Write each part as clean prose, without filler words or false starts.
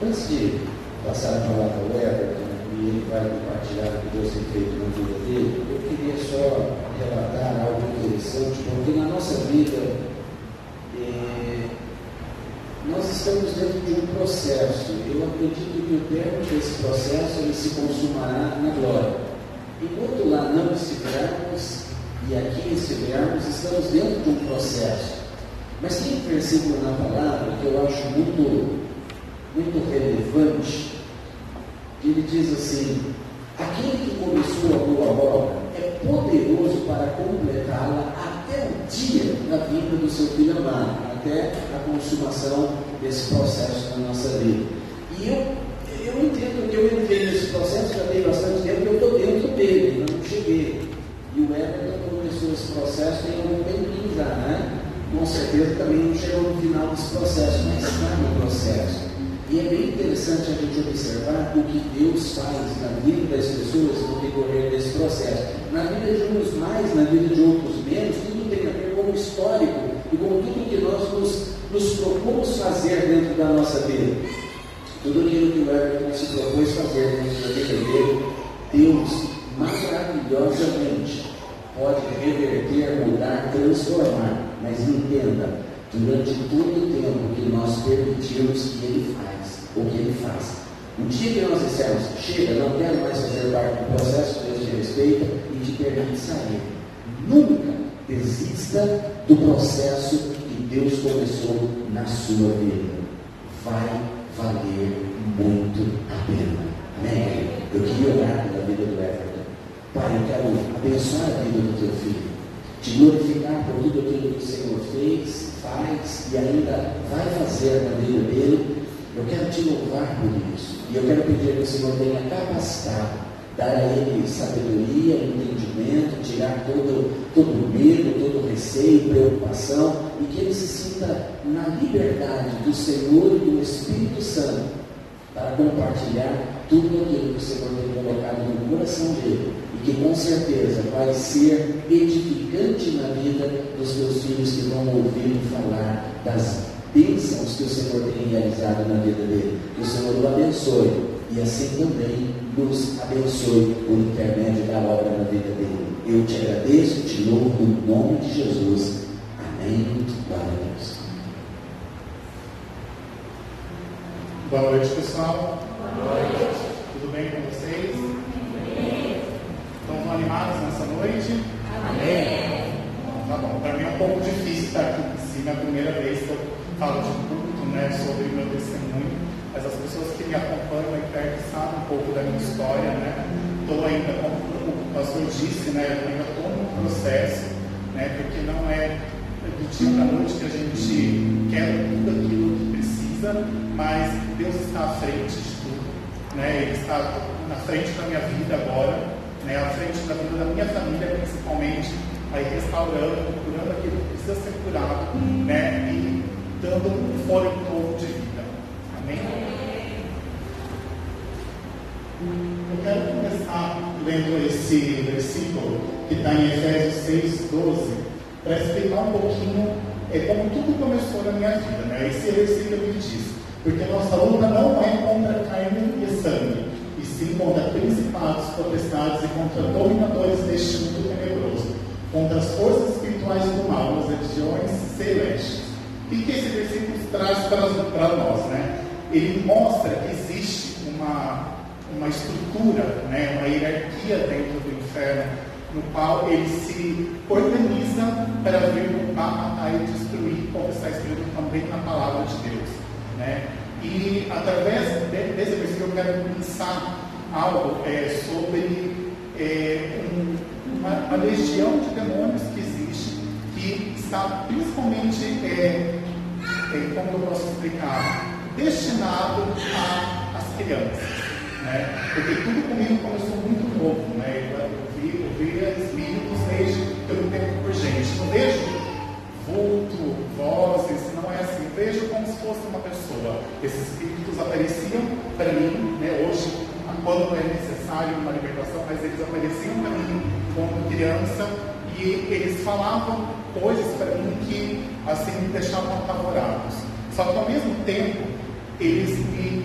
antes de passar a palavra ao Everton, e ele vai compartilhar o que Deus tem feito na vida dele, eu queria só relatar algo interessante, porque na nossa vida nós estamos dentro de um processo. Eu acredito que o termo desse processo ele se consumará na glória. Enquanto lá não estivermos e aqui estivermos, estamos dentro de um processo. Mas tem um versículo na palavra que eu acho muito relevante, que ele diz assim: aquele que começou a boa obra é poderoso para completá-la até o dia da vinda do seu Filho amado, até a consumação desse processo na nossa vida. E eu entendo que eu entrei nesse processo, já tem bastante tempo, eu estou dentro dele, eu não cheguei. E o Everton começou esse processo tem algum tempinho já, né? Com certeza também não chegou no final desse processo, mas está no processo. E é bem interessante a gente observar o que Deus faz na vida das pessoas no decorrer desse processo. Na vida de uns mais, na vida de outros menos, tudo tem a ver com o histórico e com tudo que nós nos propomos fazer dentro da nossa vida. Tudo aquilo que o Everton se propôs fazer dentro da vida dele, Deus maravilhosamente pode reverter, mudar, transformar. Mas entenda, durante todo o tempo que nós permitirmos que Ele faz, o que Ele faz. Um dia que nós dissermos, chega, não quero mais fazer parte do processo, Deus te respeita e te permite sair. Nunca desista do processo que Deus começou na sua vida. Vai valer muito a pena. Amém? Eu queria orar pela vida do Everton. Pai, eu quero abençoar a vida do teu filho, te glorificar por tudo aquilo que o Senhor fez, faz e ainda vai fazer na vida dele. Eu quero te louvar por isso. E eu quero pedir que o Senhor venha capacitar, dar a ele sabedoria, entendimento, tirar todo medo, todo receio, preocupação, e que ele se sinta na liberdade do Senhor e do Espírito Santo para compartilhar tudo aquilo que o Senhor tem colocado no coração dele, e que com certeza vai ser edificante na vida dos teus filhos que vão ouvir falar das bênçãos que o Senhor tem realizado na vida dele. Que o Senhor o abençoe e assim também nos abençoe por intermédio da obra na vida dele. Eu te agradeço, te louvo no nome de Jesus. Amém. Glória a Deus. Boa noite, pessoal. Boa noite. Tudo bem com vocês? Amém. Estão animados nessa noite? Amém. Tá bom. Para mim é um pouco difícil estar aqui em cima, é a primeira vez que eu falo de culto, né, sobre o meu testemunho, mas as pessoas que me acompanham aí perto sabem um pouco da minha história, né? Estou ainda, como o pastor disse, né, eu ainda estou no processo, né, porque não é do dia para a noite que a gente quer tudo aquilo que precisa, mas Deus está à frente de tudo, né? Ele está na frente da minha vida agora, né, à frente da vida da minha família principalmente, aí restaurando, curando aquilo que precisa ser curado, né, e dando um fôlego novo de vida. Amém? Eu quero começar lendo esse versículo que está em Efésios 6:12, para explicar um pouquinho como tudo começou na minha vida, né? Esse versículo me diz: porque nossa luta não é contra carne e sangue, e sim contra principados, potestades e contra dominadores deste mundo tenebroso, contra as forças espirituais do mal nas regiões celestes. O que esse versículo traz para nós, né? Ele mostra que existe uma estrutura, né? Uma hierarquia dentro do inferno, no qual ele se organiza para vir roubar, matar e destruir, como está escrito também na palavra de Deus, né? E através desse versículo eu quero pensar algo sobre uma legião de demônios que existe, que está principalmente, como eu posso explicar, destinado às crianças, né? Porque tudo comigo começou muito novo, né? Eu via espíritos desde que eu me tempo por gente. Não vejo vulto, vozes, não é assim. Vejo como se fosse uma pessoa. Esses espíritos apareciam para mim, né? Hoje, quando é necessário uma libertação, mas eles apareciam para mim quando criança e eles falavam coisas para mim que assim me deixavam apavorados. Só que ao mesmo tempo eles me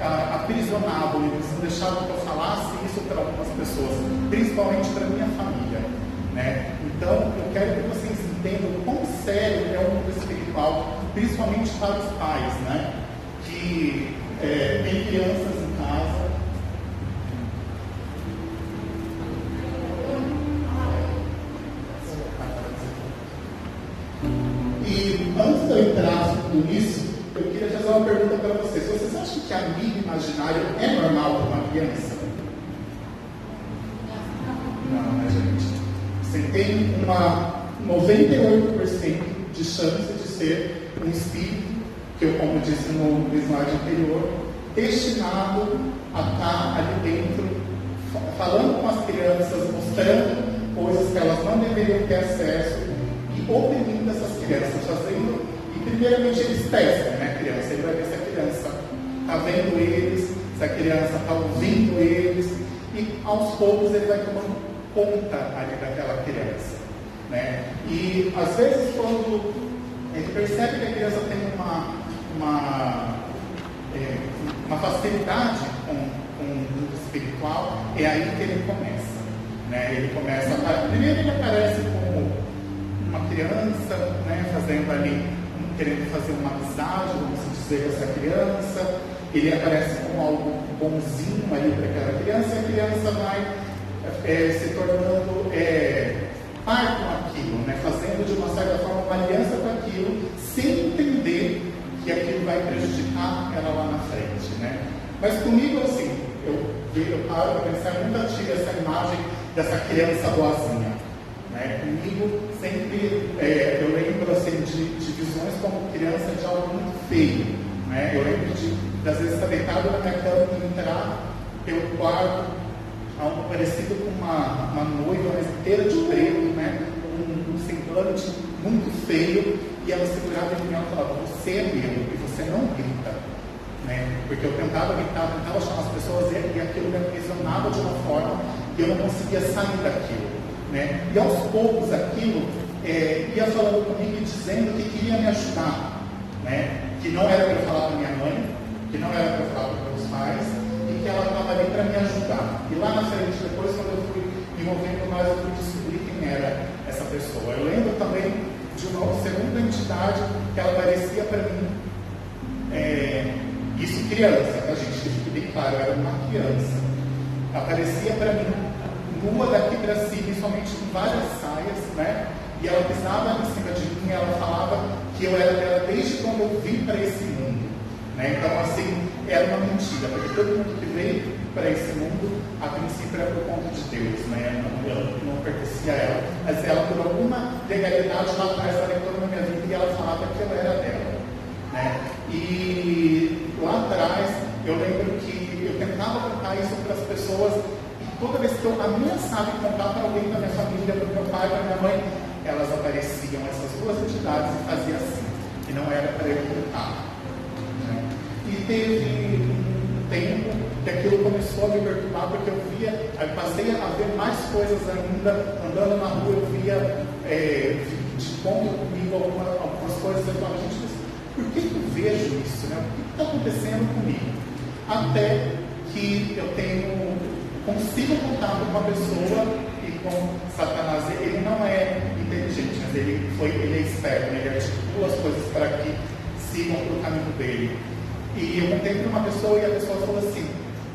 aprisionavam, eles não deixavam que eu falasse isso para algumas pessoas, principalmente para minha família, né? Então, eu quero que vocês entendam quão sério é o mundo espiritual, principalmente para os pais, né? Que tem crianças em casa. E antes de eu entrar nisso, eu queria fazer uma pergunta para vocês. Vocês acham que amigo imaginário é normal para uma criança? Não, né, gente? Você tem uma 98% de chance de ser um espírito, que eu, como disse no slide anterior, destinado a estar ali dentro, falando com as crianças, mostrando coisas que elas não deveriam ter acesso e oprimindo essas crianças, fazendo. E primeiramente eles testam, né, a criança. Ele vai ver se a criança está vendo eles, se a criança está ouvindo eles, e aos poucos ele vai tomando conta ali daquela criança, né? E às vezes quando ele percebe que a criança tem uma facilidade com o mundo espiritual, é aí que ele começa, né? Ele começa primeiro ele aparece como uma criança, né, fazendo ali, querendo fazer uma amizade, vamos dizer, com essa criança. Ele aparece como algo bonzinho ali para aquela criança, e a criança vai se tornando par com aquilo, né? Fazendo de uma certa forma uma aliança com aquilo, sem entender que aquilo vai prejudicar ela lá na frente, né? Mas comigo, assim, eu paro para pensar, eu nunca tive essa imagem dessa criança boazinha, né? Comigo sempre eu lembro assim, de visões como criança de algo muito feio, né? Eu lembro de às vezes estar deitado na minha cama e entrar pelo quarto, algo parecido com uma noiva, mas inteira de preto, né? Um semblante muito feio, e ela segurava em mim e falava: você é meu e você não grita, né? Porque eu tentava gritar, tentava chamar as pessoas e aquilo me aprisionava de uma forma que eu não conseguia sair daquilo, né? E aos poucos aquilo ia falando comigo e dizendo que queria me ajudar, né? Que não era para eu falar para minha mãe, que não era para eu falar para meus pais, e que ela estava ali para me ajudar. E lá na frente, depois, quando eu fui me envolvendo mais, eu fui descobrir quem era essa pessoa. Eu lembro também de uma segunda entidade que ela aparecia para mim, isso criança, tá, gente? Que fique bem claro, eu era uma criança. Aparecia para mim, nua daqui para cima, somente com várias saias, né? E ela pisava em cima de mim e ela falava que eu era dela desde quando eu vim para esse mundo, né? Então, assim, era uma mentira, porque todo mundo que veio para esse mundo, a princípio era por conta de Deus, né? Não pertencia a ela, mas ela, por alguma legalidade lá atrás, ela entrou na minha vida e ela falava que eu era dela, né? E lá atrás, eu lembro que eu tentava contar isso para as pessoas, e toda vez que eu ameaçava em contar para alguém da minha família, para o meu pai, para minha mãe, elas apareciam, essas duas entidades, e faziam assim, que não era para eu contar, né? E teve um tempo que aquilo começou a me perturbar, porque eu passei a ver mais coisas ainda, andando na rua, eu via de ponto comigo algumas coisas, eu falava: gente, por que eu vejo isso, né? O que está acontecendo comigo? Até que eu consigo contar com uma pessoa, e com Satanás, ele não é inteligente, mas ele é esperto, né? Ele articula as coisas para que sigam para o caminho dele. E eu contei para uma pessoa e a pessoa falou assim: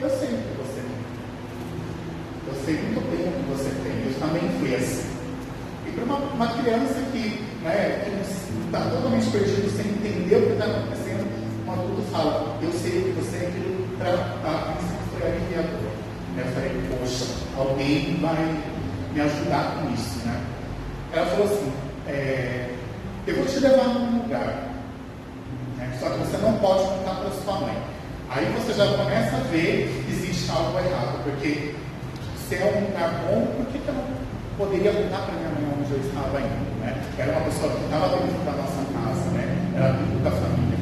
eu sei o que você tem. Eu sei muito bem o que você tem. Eu também fui assim. E para uma criança que está totalmente perdido, sem entender o que está acontecendo, um adulto fala: eu sei o que você é, aquilo para a princípio foi aliviador. Eu falei: poxa, alguém vai me ajudar com isso, né? Ela falou assim: eu vou te levar num lugar, só que você não pode contar para sua mãe. Aí você já começa a ver que existe algo errado, porque se é um lugar bom, por que eu não poderia contar para minha mãe onde eu estava indo, né? Era uma pessoa que estava dentro da nossa casa, né? Era dentro da família.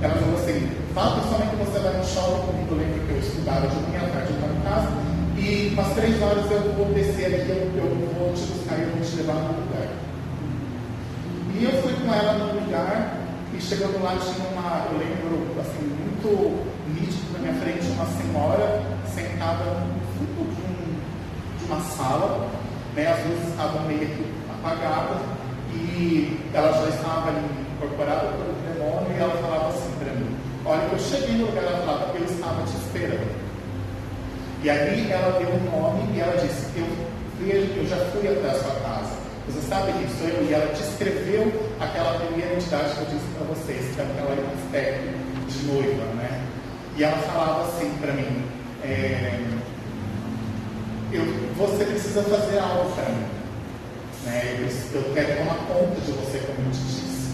Ela falou assim: fala somente que você vai no shopping comigo. Eu lembro que eu estudava de manhã à tarde em casa, e umas 3 horas eu vou descer aqui, eu vou te buscar e eu vou te levar no lugar. E eu fui com ela no lugar. E chegando lá tinha eu lembro assim, muito nítido na minha frente uma senhora sentada no fundo de uma sala, né? As luzes estavam meio que apagadas e ela já estava ali incorporada pelo demônio e ela falava assim para mim: olha, eu cheguei no lugar, ela falava, eu estava te esperando. E aí ela deu um nome e ela disse: eu já fui até a sua casa, você sabe quem sou eu? E ela descreveu aquela primeira entidade que eu disse para vocês, que é aquela aspecto de noiva, né? E ela falava assim para mim: você precisa fazer algo para mim, né? Eu quero tomar conta de você, como eu te disse,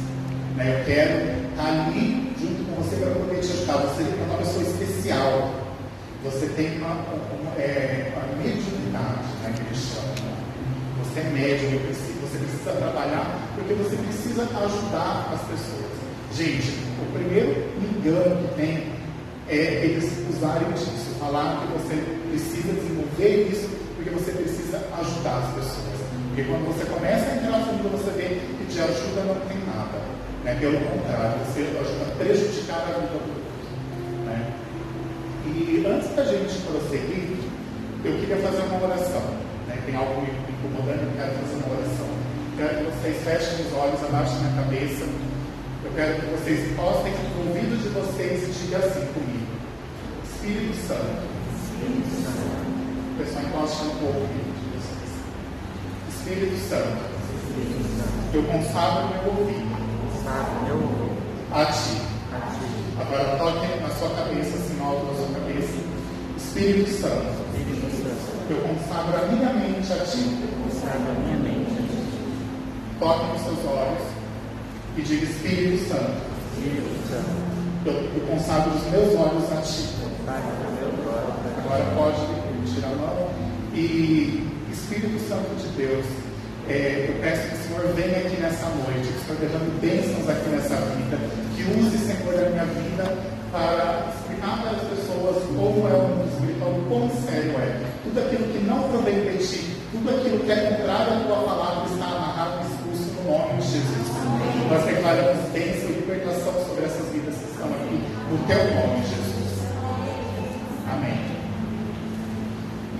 né? Eu quero estar ali junto com você para poder te ajudar. Você é uma pessoa especial, você tem uma mediunidade, né, que eles chamam. Você é médium, você precisa trabalhar porque você precisa ajudar as pessoas. Gente, o primeiro engano que tem é eles usarem disso, falar que você precisa desenvolver isso porque você precisa ajudar as pessoas. Porque quando você começa a entrar no fundo, você vê que de ajuda não tem nada, né? Pelo contrário, você ajuda a prejudicar a vida do outro, né? E antes da gente prosseguir, eu queria fazer uma oração, né? Tem algo me incomodando, eu quero fazer uma oração. Eu quero que vocês fechem os olhos, abaixem a cabeça. Eu quero que vocês postem no ouvido de vocês e digam assim comigo: Espírito Santo. O pessoal encosta um pouco o ouvido de vocês. Espírito Santo, eu consagro meu ouvido a Ti. Agora toque na sua cabeça, assim, no alto da sua cabeça. Espírito Santo, eu consagro a minha mente a Ti. Toque nos seus olhos e diga: Espírito Santo, eu consagro os meus olhos a Ti. Agora pode tirar a mão. E Espírito Santo de Deus, eu peço que o Senhor venha aqui nessa noite, que o Senhor derrame bênçãos aqui nessa vida, que use, Senhor, a minha vida para explicar para as pessoas como é o mundo espiritual, quão sério é. Tudo aquilo que não provém de Ti, tudo aquilo que é contrário à Tua palavra está amarrado e expulso no nome de Jesus. Nós declaramos bênção e libertação sobre essas vidas que estão aqui, no Teu nome, Jesus. Amém.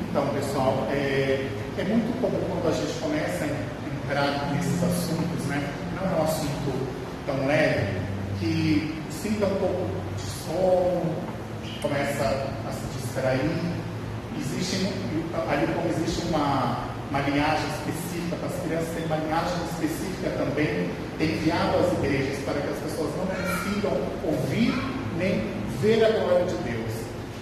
Então, pessoal, é muito comum quando a gente começa a entrar nesses assuntos, né? Não é um assunto tão leve, que sinta um pouco de sono, começa a se distrair. Ali como existe uma linhagem específica para as crianças, tem uma linhagem específica também, enviado às igrejas para que as pessoas não consigam ouvir nem ver a glória de Deus.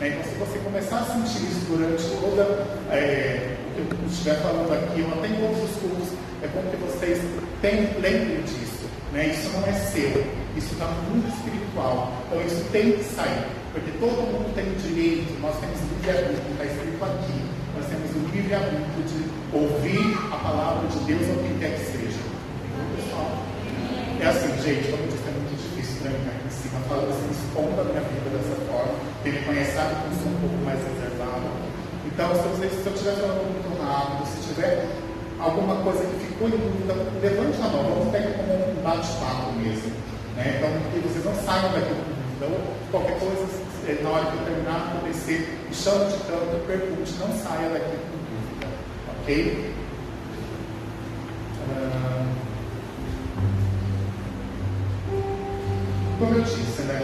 Então, se você começar a sentir isso durante toda o que eu estiver falando aqui, ou até em outros cultos, é bom que vocês lembrem disso, né? Isso não é seu, isso está no mundo espiritual, então isso tem que sair, porque todo mundo tem o direito, nós temos o livre-arbítrio, está escrito aqui, nós temos o livre-arbítrio de ouvir a palavra de Deus ou quem quer que seja. Então, pessoal, é assim, gente, como eu disse, é muito difícil para mim aqui em cima, falando assim, expondo a minha vida dessa forma. Quem me conhece sabe que eu sou um pouco mais reservado. Então, se eu estiver falando muito rápido, se tiver alguma coisa que ficou em dúvida, levante a mão, vamos pegar como um bate-papo mesmo, né? Então, que vocês não saiam daqui com dúvida. Então, qualquer coisa, na hora que eu terminar, acontecer, me chame de canto, pergunte, não saia daqui com dúvida, ok? Como eu disse, né?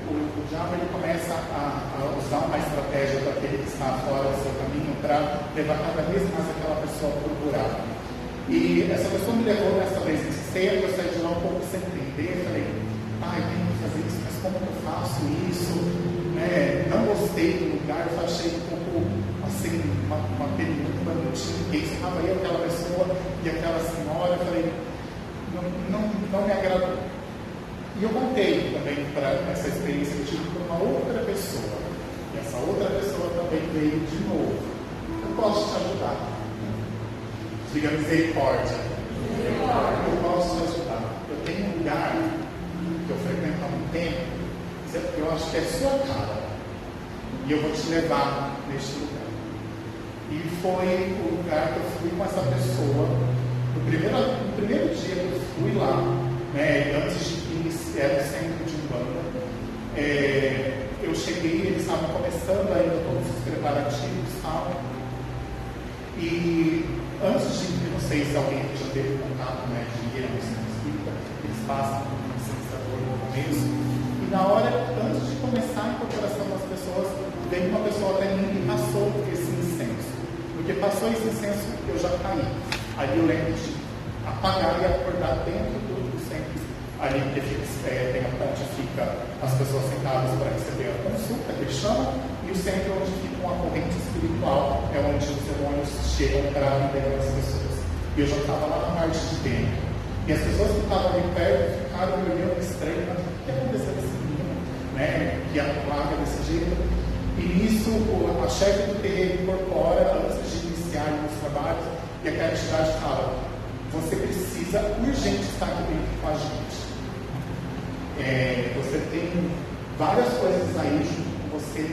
O diabo ele começa a usar uma estratégia para aquele que está fora do seu caminho para levar cada vez mais aquela pessoa para o buraco. E essa pessoa me levou dessa vez nesse centro, eu saí de lá um pouco sem entender, falei, eu tenho que fazer isso, mas como que eu faço isso? Né? Não gostei do lugar, eu achei um pouco assim, uma penumbra, não tinha ninguém, estava eu, aquela pessoa e aquela senhora, eu falei, não me agradou. E eu contei também para essa experiência que eu tive com uma outra pessoa. E essa outra pessoa também veio de novo. Eu posso te ajudar. Diga misericórdia. Eu posso te ajudar. Eu tenho um lugar que eu frequento há muito tempo, que eu acho que é sua cara. E eu vou te levar neste lugar. E foi o lugar que eu fui com essa pessoa. No primeiro dia que eu fui lá, né, antes de iniciar o centro de Umbanda, eu cheguei, eles estavam começando ainda todos os preparativos e tal. E antes de, eu não sei se alguém já teve contato, né, de ir ao ensino espírita, eles passam por um incensador no começo. E na hora, antes de começar a incorporação das pessoas, veio uma pessoa até mim e passou esse incenso. Porque passou esse incenso, eu já caí. Ali eu lembro de apagar e acordar dentro do centro. Ali tem a ponte, fica as pessoas sentadas para receber a consulta, que eles chamam, e o centro onde fica uma corrente espiritual, é onde os demônios chegam para liberar as pessoas. E eu já estava lá na parte de dentro. E as pessoas que estavam ali perto ficaram me olhando estranho, mas o que aconteceu com esse menino, né? Que a plaga desse jeito. E nisso, a chefe do terreiro incorpora, antes de iniciar os trabalhos, e aquela entidade fala: você precisa urgente estar aqui dentro com a gente. Você tem várias coisas aí junto com você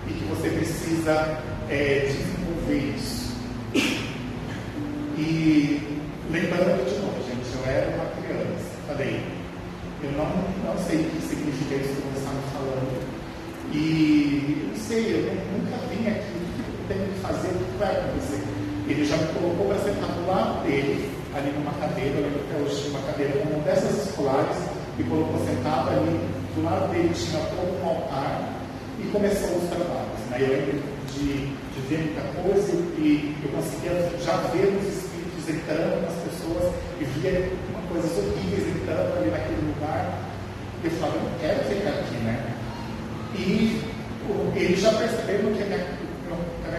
e que você precisa desenvolver isso. E lembrando de novo, gente, eu era uma criança, falei, eu não sei o que significa isso que você está me falando. E não sei, eu nunca vim aqui, o que eu tenho que fazer, o que vai acontecer? Ele já me colocou para sentar do lado dele, ali numa cadeira, eu lembro até hoje, uma cadeira como dessas escolares, me colocou sentado ali, do lado dele tinha todo um altar, e começou os trabalhos. Né? Eu lembro de ver muita coisa, e eu conseguia já ver os espíritos entrando nas pessoas, e via coisas horríveis entrando ali naquele lugar. Eu falava, eu não quero ficar aqui, né? E ele já percebendo que a minha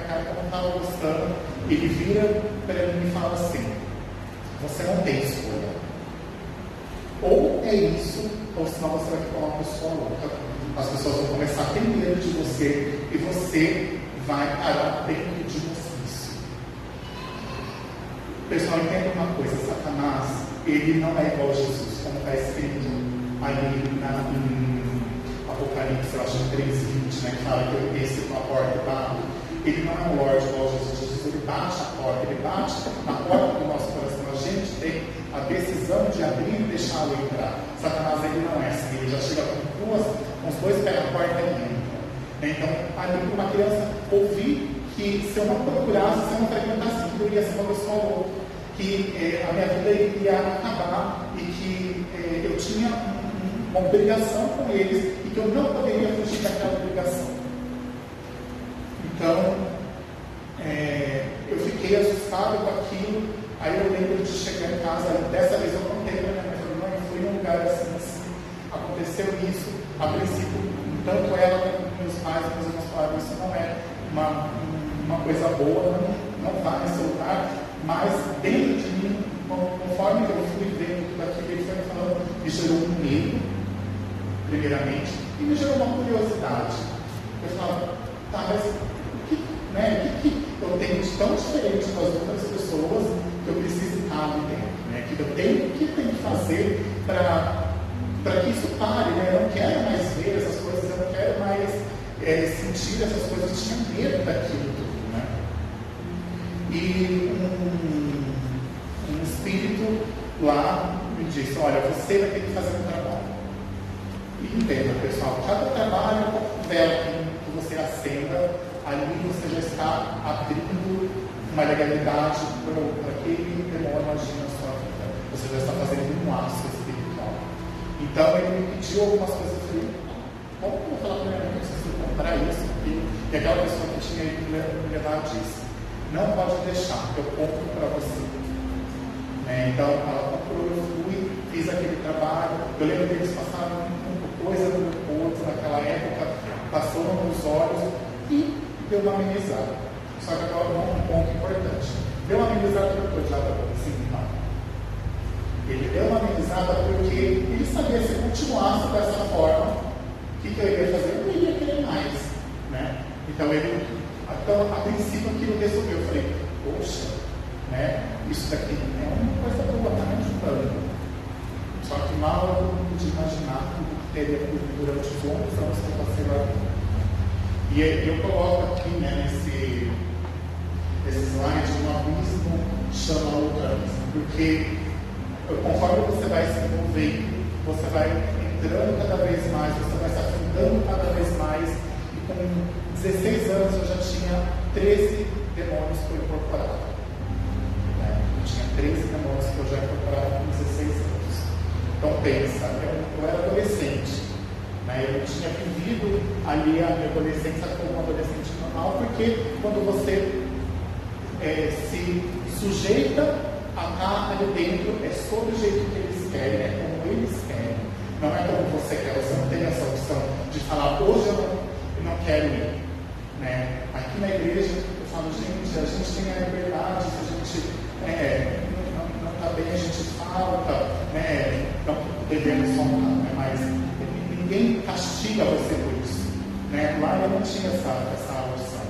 cara não estava gostando, ele vira para mim e fala assim: você não tem escolha. Ou é isso, ou senão você vai ficar uma pessoa louca. As pessoas vão começar a ter medo de você e você vai parar dentro de um hospício. Pessoal, entenda uma coisa: Satanás, ele não é igual a Jesus, como está escrito ali em Apocalipse, eu acho que 3:20, né, que fala que eu desci com a porta e bato. Ele não é um Lorde igual a Jesus. Jesus, ele bate a porta, ele bate na porta do nosso coração. A gente tem a decisão de abrir e deixá-lo entrar. Satanás, ele não é assim, ele já chega com os dois pés na porta e entra. Então, ali para uma criança ouvir que se eu não procurasse, se eu não frequentasse, eu ia ser uma pessoa louca, que a minha vida iria acabar e que eu tinha uma obrigação com eles e que eu não poderia fugir daquela obrigação. Então, eu fiquei assustado com aquilo. Aí eu lembro de chegar em casa, dessa vez eu contei para minha mãe, eu fui num lugar assim, aconteceu isso. A princípio, tanto ela quanto meus pais, meus irmãos falaram, isso não é uma coisa boa, não vá nesse lugar. Mas dentro de mim, conforme eu fui vendo tudo aquilo, ele foi me falando, me gerou um medo, primeiramente, e me gerou uma curiosidade. Eu falava, tá, mas o que eu tenho de tão diferente das outras pessoas que eu preciso estar ali dentro, né? O que eu tenho que fazer para que isso pare, né? Eu não quero mais ver essas coisas, eu não quero mais sentir essas coisas, eu tinha medo daquilo tudo, né? E um espírito lá me disse, olha, você vai ter que fazer um trabalho. E entenda, pessoal, cada trabalho, vela que você acenda, ali você já está abrindo uma legalidade para aquele demônio agir na sua vida. Você já está fazendo um laço espiritual. Então ele me pediu algumas coisas. Eu falei, como eu vou falar para minha mãe que eu preciso comprar isso, aquilo? E aquela pessoa que tinha ido me levar disse, não pode deixar, eu compro para você. Então ela comprou, eu fui, fiz aquele trabalho. Eu lembro que eles passaram coisa no meu corpo naquela época, passou nos olhos e deu uma amenizada. Só que agora um ponto importante. Deu uma amenizada porque eu já estava assim, não. Ele deu uma amenizada porque ele sabia se continuasse dessa forma, o que eu iria fazer? Eu não iria querer mais, né? Então a princípio aquilo resolveu. Eu falei, poxa, né? Isso daqui é uma coisa boa, está me ajudando. Só que mal eu pude imaginar tudo que teria durante os longos anos que eu passei lá. E eu coloco aqui, né, nesse slide, um abismo chama outro abismo, porque conforme você vai se envolvendo, você vai entrando cada vez mais, você vai se afundando cada vez mais com 16 anos eu já tinha 13 demônios que eu incorporava. Eu tinha 13 demônios que eu já incorporava com 16 anos. Então pensa, eu era adolescente. Eu tinha vivido ali a minha adolescência como um adolescente normal, porque quando você se sujeita a estar ali dentro, é sob o jeito que eles querem, é como eles querem. Não é como você quer, você não tem essa opção de falar, hoje eu não quero ir. Aqui na igreja, eu falo, gente, a gente tem a liberdade, se a gente não está bem, a gente falta, não devemos faltar, mas ninguém castiga você por isso. Lá eu não tinha essa opção.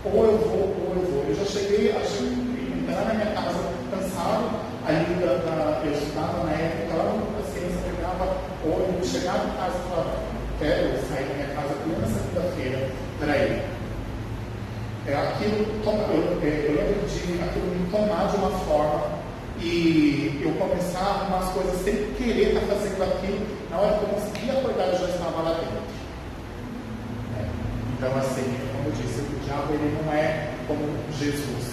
Ou eu vou. Eu já cheguei a entrar na minha casa cansado, ali eu estudava na época, lá na ciência, pegava ônibus, chegava em casa e falava, quero sair da minha casa plena segunda-feira para ir. Eu lembro de aquilo me tomar de uma forma e eu começar a arrumar as coisas sem querer estar fazendo aquilo. Na hora que eu conseguia acordar, eu já estava lá dentro. Então, assim, como eu disse, o diabo ele não é como Jesus,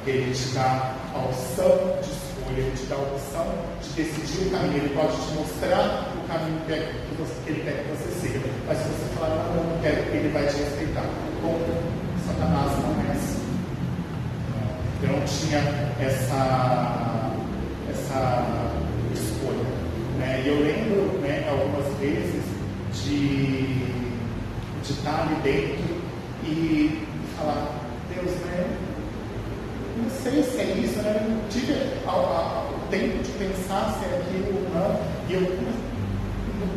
ele te dá a opção de escolha, ele te dá a opção de decidir o caminho, ele pode te mostrar o caminho que ele quer que você siga. Mas se você falar, não, eu não quero, ele vai te respeitar. Como Satanás não é assim. Eu não tinha essa escolha. E eu lembro algumas vezes de estar ali dentro e falar, Deus, não sei se é isso, eu não tive o tempo de pensar se é aquilo ou não, e eu,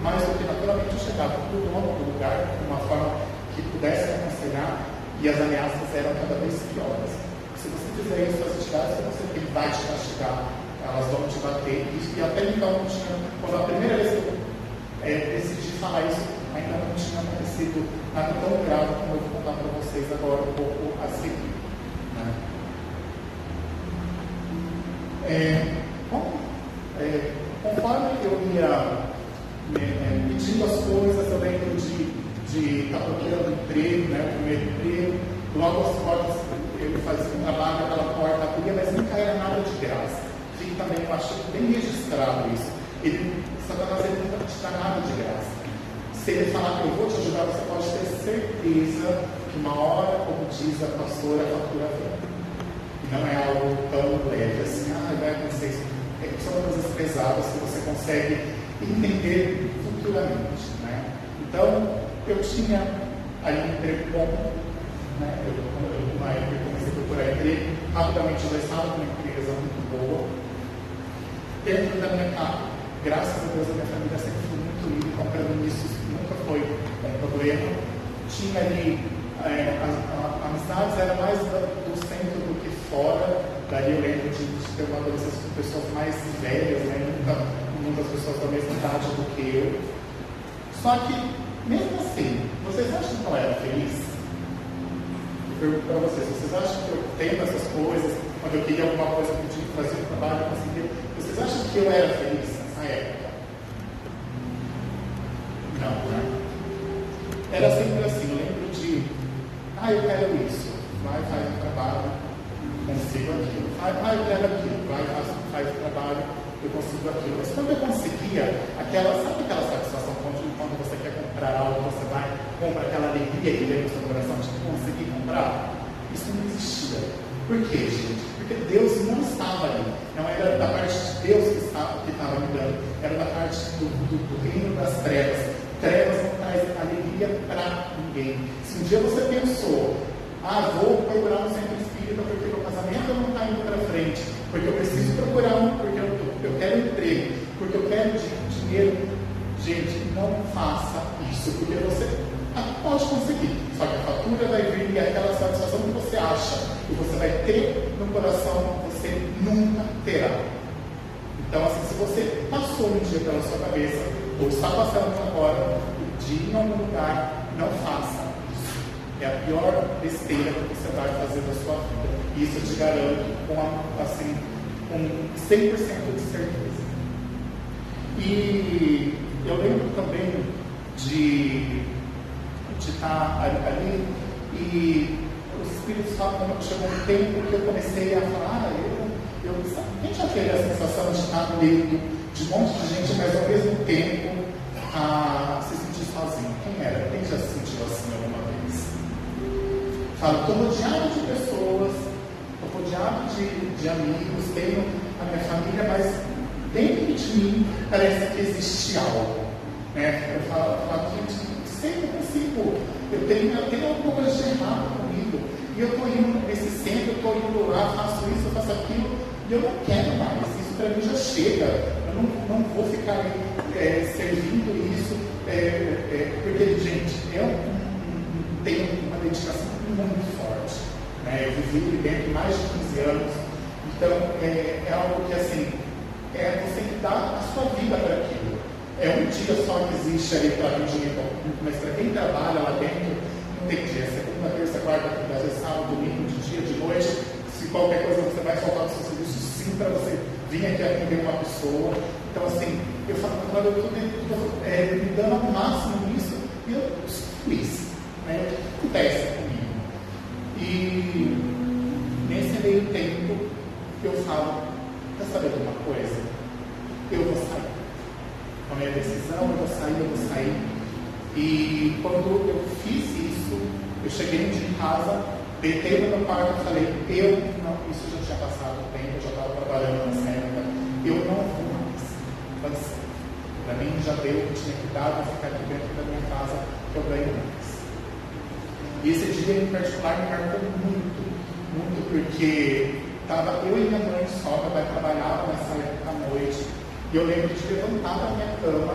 mais do que naturalmente, eu chegava para o dono do lugar de uma forma que pudesse me aconselhar, e as ameaças eram cada vez piores. Se você fizer isso, as entidades, você que ele vai te castigar, elas vão te bater, e até então não tinha, quando a primeira vez que eu decidi falar isso, ainda não tinha acontecido nada tão grave como eu vou contar para vocês agora um pouco a seguir. Conforme eu ia pedindo as coisas, eu lembro de estar procurando emprego, o primeiro emprego, logo as portas, ele fazia um trabalho, aquela porta abria, mas nunca era nada de graça. Fique também, eu acho bem registrado isso. Satanás ele nunca te dá nada de graça. Se ele falar que eu vou te ajudar, você pode ter certeza que uma hora, como diz a pastora, a fatura vem. E não é algo tão leve assim, vai acontecer isso. São coisas pesadas que você consegue entender futuramente. Então, eu tinha ali um emprego bom, uma época eu comecei a procurar emprego, rapidamente eu já estava numa empresa muito boa. Dentro da minha casa, graças a Deus, a minha família sempre foi muito livre, comprando isso nunca foi um problema. Tinha ali, as amizades eram mais do centro do que fora. Daí eu lembro de ter uma adolescência com pessoas mais velhas, muitas pessoas da mesma idade do que eu. Só que, mesmo assim, vocês acham que eu era feliz? Eu pergunto para vocês acham que eu tendo essas coisas, quando eu queria alguma coisa, eu podia fazer um trabalho, eu conseguia? Vocês acham que eu era feliz nessa época? Não, Era sempre assim, eu lembro de, eu quero isso, vai, faz o trabalho, consigo aquilo, eu quero aquilo, vai, faz o trabalho, eu consigo aquilo. Mas quando eu conseguia, sabe aquela satisfação quando você quer comprar algo, você vai, compra aquela alegria que vem no seu coração de conseguir comprar? Isso não existia. Por quê, gente? Porque Deus não estava ali. Não era da parte de Deus que estava me dando, era da parte do reino das trevas. Trevas não traz alegria para ninguém. Se um dia você pensou, vou procurar um centro espírita porque meu casamento não está indo para frente, porque eu preciso procurar porque eu quero emprego, porque eu quero dinheiro, gente, não faça isso, porque você pode conseguir, só que a fatura vai vir e aquela satisfação que você acha que você vai ter no coração, você nunca terá. Então, assim, se você passou um dia pela sua cabeça, ou está passando agora, de ir em algum lugar, não faça isso. É a pior besteira que você vai fazer da sua vida. E isso eu te garanto com 100% de certeza. E eu lembro também de de estar ali. E os Espíritos falam que chegou um tempo que eu comecei a falar, quem já teve a sensação de estar no meio de um monte de gente, mas ao mesmo tempo se sentir sozinho? Quem era? Quem já se sentiu assim alguma vez? Falo, estou rodeado de pessoas, estou rodeado de amigos, tenho a minha família, mas dentro de mim parece que existe algo. Né? Eu falo, gente, sempre consigo. Eu tenho alguma coisa de errado comigo. E eu estou indo nesse centro, eu estou indo lá, faço isso, eu faço aquilo, e eu não quero mais. Isso para mim já chega. Eu não vou ficar servindo isso, porque, gente, eu tenho uma dedicação muito forte. Né? Eu vivi ali dentro mais de 15 anos. Então, é algo que, assim, você tem que dar a sua vida para aquilo. É um dia só que existe ali para mim, mas para quem trabalha lá dentro, não tem dia. Segunda, terça, quarta, quinta, às vezes sábado, domingo, de dia, de noite. Se qualquer coisa você vai soltar do seu serviço, sim, para você vir aqui atender uma pessoa. Então, assim, eu falo, agora eu estou me dando ao máximo nisso, e eu fiz. Né? Acontece comigo. E nesse meio tempo, eu falo, quer saber de uma coisa? Eu vou sair. A minha decisão, eu vou sair. E quando eu fiz isso, eu cheguei de casa, deitei no meu quarto e falei, isso já tinha passado o tempo, eu já estava trabalhando nessa época, eu não vou mais. Para mim já deu, eu tinha que dar, vou ficar aqui dentro da minha casa, que eu ganho mais. E esse dia em particular me marcou muito, muito, porque estava eu e minha mãe só, meu pai trabalhava nessa época à noite. E eu lembro de levantar da minha cama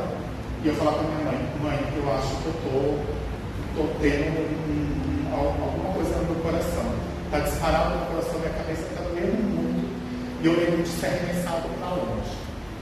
e eu falar para minha mãe, eu acho que eu estou tendo alguma coisa no meu coração. Está disparado no coração, minha cabeça está doendo muito. E eu lembro de ser arremessado para longe.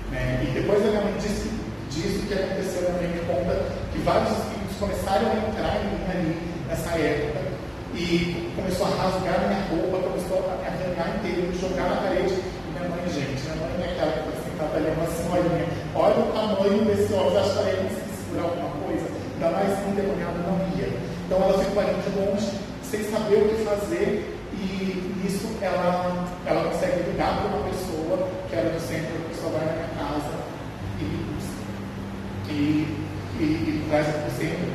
Né? E depois a minha mãe disse disso que aconteceu, minha mãe me conta que vários espíritos começaram a entrar em mim ali nessa época e começou a rasgar minha roupa, começou a me arranhar inteiro, me jogar na parede. E minha mãe não é aquela que ali uma senhorinha, olha o tamanho desse óculos, acho que ela ia conseguir segurar alguma coisa, ainda mais um endemoniado não ia. Então ela ficou ali de longe, sem saber o que fazer, e nisso ela consegue ligar para uma pessoa que era do centro, a pessoa vai na minha casa e traz para o centro.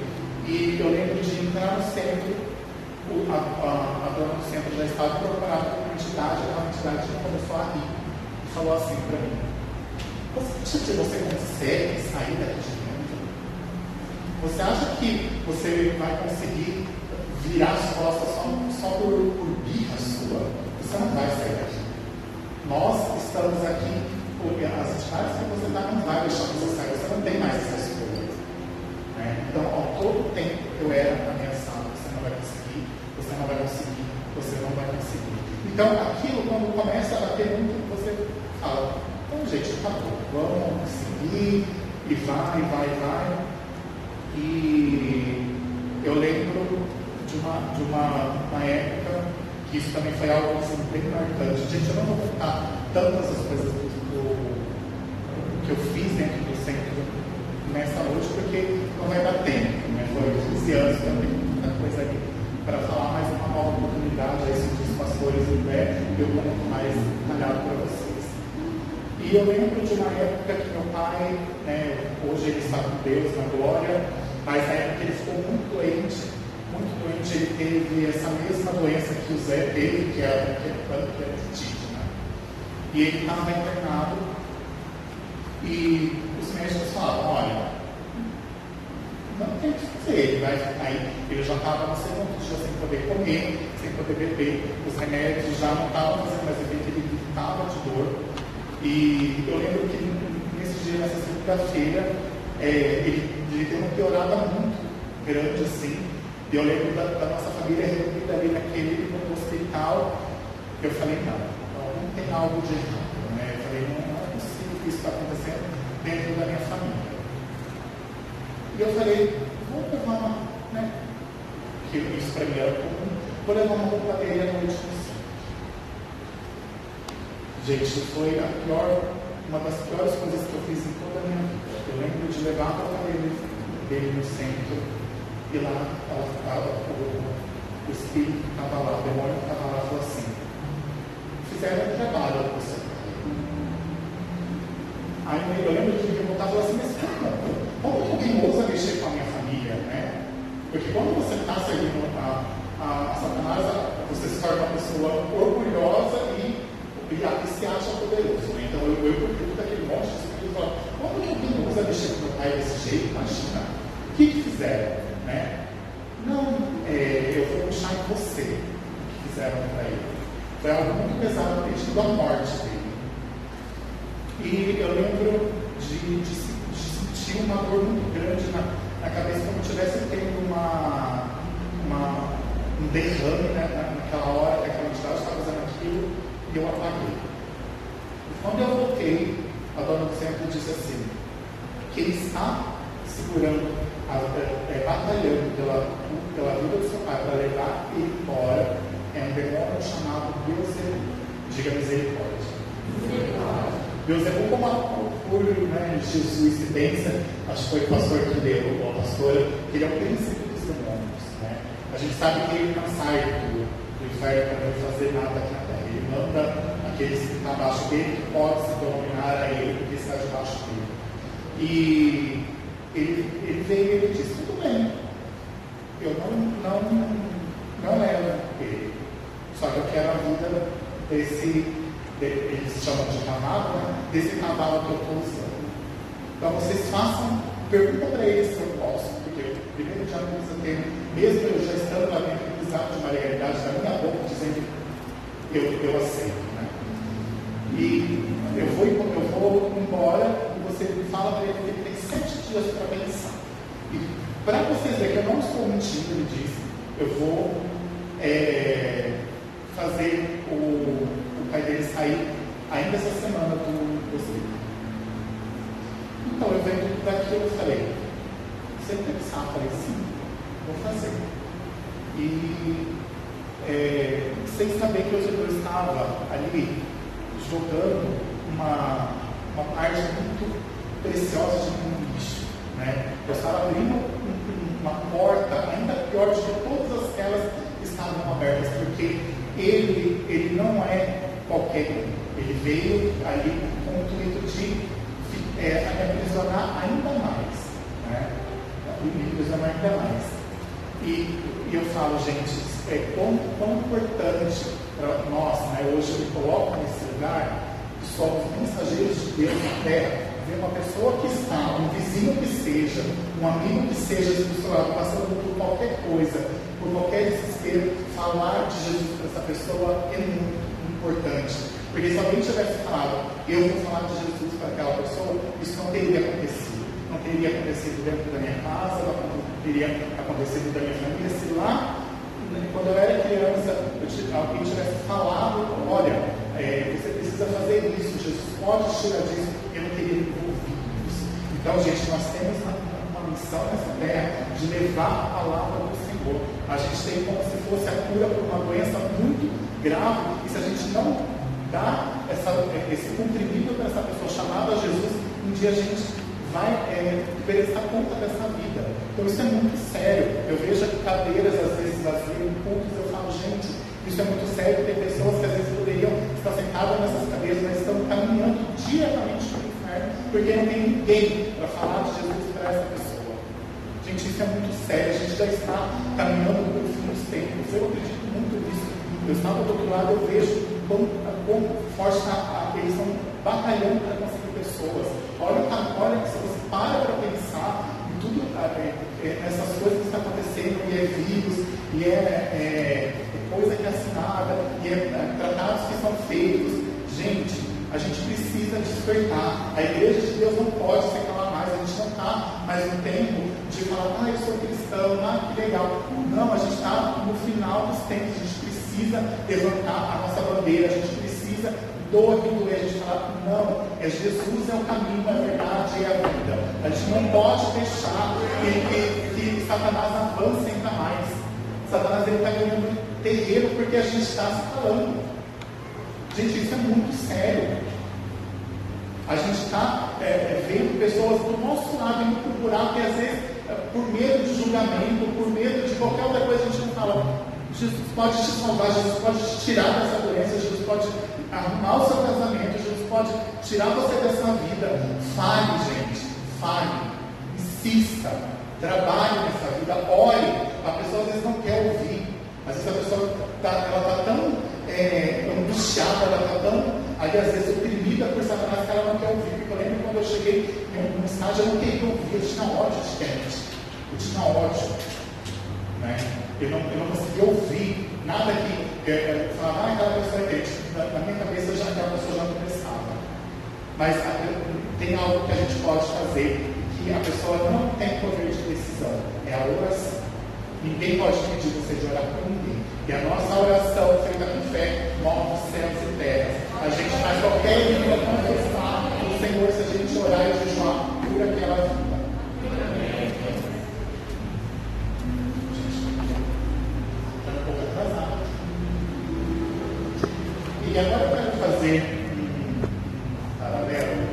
E eu lembro de entrar no centro, a dona do centro já estava procurada por uma entidade, aquela entidade já começou a rir e falou assim para mim: você consegue sair daqui de dentro? Você acha que você vai conseguir virar as costas só por birra sua? Você não vai sair daqui. Nós estamos aqui, porque as entidades que você está não vai deixar você sair, você não tem mais essas coisas. Né? Então, ao todo tempo eu era ameaçado, você não vai conseguir, você não vai conseguir, você não vai conseguir. Então, aquilo, quando começa a bater muito, você fala, então, gente, acabou, vamos seguir, e vai. E eu lembro de uma época que isso também foi algo assim, bem marcante. Gente, eu não vou contar tantas as coisas que eu fiz dentro do centro nessa noite, porque não vai dar tempo, né? Foi 15 anos, também muita coisa ali para falar, mais uma nova oportunidade, aí se os pastores eu conto mais detalhado para vocês. E eu lembro de uma época que meu pai, né, hoje ele está com Deus na glória, mas na época ele ficou muito doente, ele teve essa mesma doença que o Zé teve, que era tite, né? E ele estava internado, e os médicos falavam, olha, não tem o que fazer, ele já estava no segundo dia sem poder comer, sem poder beber, os remédios já não estavam fazendo mais efeito, ele gritava de dor. E eu lembro que nesse dia, nessa segunda-feira, ele deu uma piorada muito grande assim. E eu lembro da nossa família reunida ali no hospital. Eu falei, não tem algo de errado. Né? Eu falei, não é possível que isso está acontecendo dentro da minha família. E eu falei, vou levar uma, né? Que isso para mim era comum, vou levar uma roupa dele à noite no centro. Gente, foi uma das piores coisas que eu fiz em toda a minha vida. Eu lembro de levar a roupa dele no centro E lá o espírito que estava lá, o demônio que estava lá, falou assim: fizeram um trabalho com você. Aí eu lembro de eu voltar e falar assim: mas cara, como que alguém ousa mexer com a minha família, né? Porque quando você está servindo a Satanás, você se torna uma pessoa orgulhosa e se acha poderoso, né? Então eu pergunto daquele monte de espírito e falo: como que alguém ousa mexer com meu pai desse jeito? Imagina, o que fizeram, né? Não, eu vou puxar em você o que fizeram para ele. Foi algo muito pesado, ter tido a morte dele. E eu lembro de sentir uma dor muito grande na cabeça, como se estivesse tendo um derrame, né, naquela hora que aquela entidade estava fazendo aquilo, e eu apaguei. E quando eu voltei, a dona do centro disse assim: quem está segurando, batalhando pela vida do seu pai para levar ele embora é um demônio chamado Beelzebub. Diga misericórdia. Beelzebub, como por jurisprudência, acho que foi o pastor que leu, ou a pastora, que ele é o príncipe dos demônios, né? A gente sabe que ele não sai do inferno para não fazer nada aqui na terra. Ele manda aqueles que estão abaixo dele, que podem se dominar a ele, porque está debaixo dele. E ele veio e ele disse: tudo bem, eu não levo ele, só que eu quero a vida eles chamam de cavalo, né? Desse cavalo que eu estou usando. Então vocês façam, pergunta para eles se eu posso, porque o primeiro dia que eu tenho, mesmo eu já estando lá dentro, precisava de uma legalidade da minha boca, dizendo eu aceito, né? E eu vou embora e você fala para ele que ele tem 7 dias para pensar. E para vocês verem que eu não estou mentindo, ele disse: eu vou fazer o pai dele sair ainda essa semana do hospital. Então eu venho daquilo e falei: você pensar? Eu falei: sim, vou fazer. E sem saber que eu estava ali jogando uma parte muito preciosa de um lixo, né? Eu estava abrindo uma porta ainda pior de que todas aquelas estavam abertas, porque ele não é qualquer um. Ele veio ali com o intuito de me aprisionar ainda mais, né? Me aprisionar ainda mais. E eu falo, gente, quão importante para nós, né? Hoje eu me coloco nesse lugar, que somos mensageiros de Deus na terra. Ver uma pessoa que está, um vizinho que seja, um amigo que seja do seu lado, passando por qualquer coisa, por qualquer desespero, falar de Jesus para essa pessoa é muito importante. Porque se alguém tivesse falado: eu vou falar de Jesus para aquela pessoa, isso não teria acontecido. Não teria acontecido dentro da minha casa, não teria acontecido da minha família. Se lá, quando eu era criança, alguém tivesse falado: olha, você precisa fazer isso, Jesus pode tirar disso, eu não teria envolvido nisso. Então, gente, nós temos uma missão nessa terra de levar a palavra do Senhor. A gente tem como se fosse a cura por uma doença muito grave, e se a gente não dá esse cumprimento para essa pessoa chamada Jesus, um dia a gente vai prestar conta dessa vida. Então isso é muito sério. Eu vejo cadeiras às vezes vazias em cultos, eu falo: gente, isso é muito sério. Tem pessoas que às vezes poderiam estar sentadas nessas cadeiras, mas estão caminhando diretamente para o inferno, porque não tem ninguém para falar de Jesus para essa pessoa. Gente, isso é muito sério. A gente já está caminhando para o fim dos tempos. Eu acredito muito nisso. Eu estava do outro lado, eu vejo quão forte eles estão batalhando para conseguir pessoas. Olha, se você para pensar em tudo, essas coisas que estão acontecendo, e é vírus, e é coisa que é assinada, e é tratados que são feitos. Gente, a gente precisa despertar. A igreja de Deus não pode se calar mais. A gente não está mais no tempo de falar: eu sou cristão, que legal. Não, a gente está no final dos tempos. A gente precisa levantar a nossa bandeira. A gente precisa doer. A gente fala: não, Jesus é o caminho, a verdade e a vida. A gente não pode deixar que Satanás avance ainda mais. Satanás está ganhando terreno porque a gente está se falando. Gente, isso é muito sério. A gente está vendo pessoas do nosso lado indo para o buraco, e às vezes por medo de julgamento, por medo de qualquer outra coisa, a gente não fala. Jesus pode te salvar, Jesus pode te tirar dessa doença, Jesus pode arrumar o seu casamento, Jesus pode tirar você dessa vida. Fale, gente, fale, insista, trabalhe nessa vida, ore. A pessoa às vezes não quer ouvir, às vezes a pessoa está tão angustiada, ela está tão, aí às vezes oprimida por Satanás que ela não quer ouvir. Porque eu lembro quando eu cheguei no estágio, eu não queria ouvir, eu tinha ódio de crente, eu tinha ódio, né? Eu não conseguia ouvir nada que falava, aquela pessoa é crente. Na minha cabeça aquela pessoa já não prestava. Mas tem algo que a gente pode fazer, que a pessoa não tem poder de decisão, é a oração. Ninguém pode pedir você de orar por ninguém. E a nossa oração feita com fé move os céus e terras. A gente faz qualquer língua confessar o Senhor se a gente orar e jejuar por aquela vida. E agora eu quero fazer um paralelo,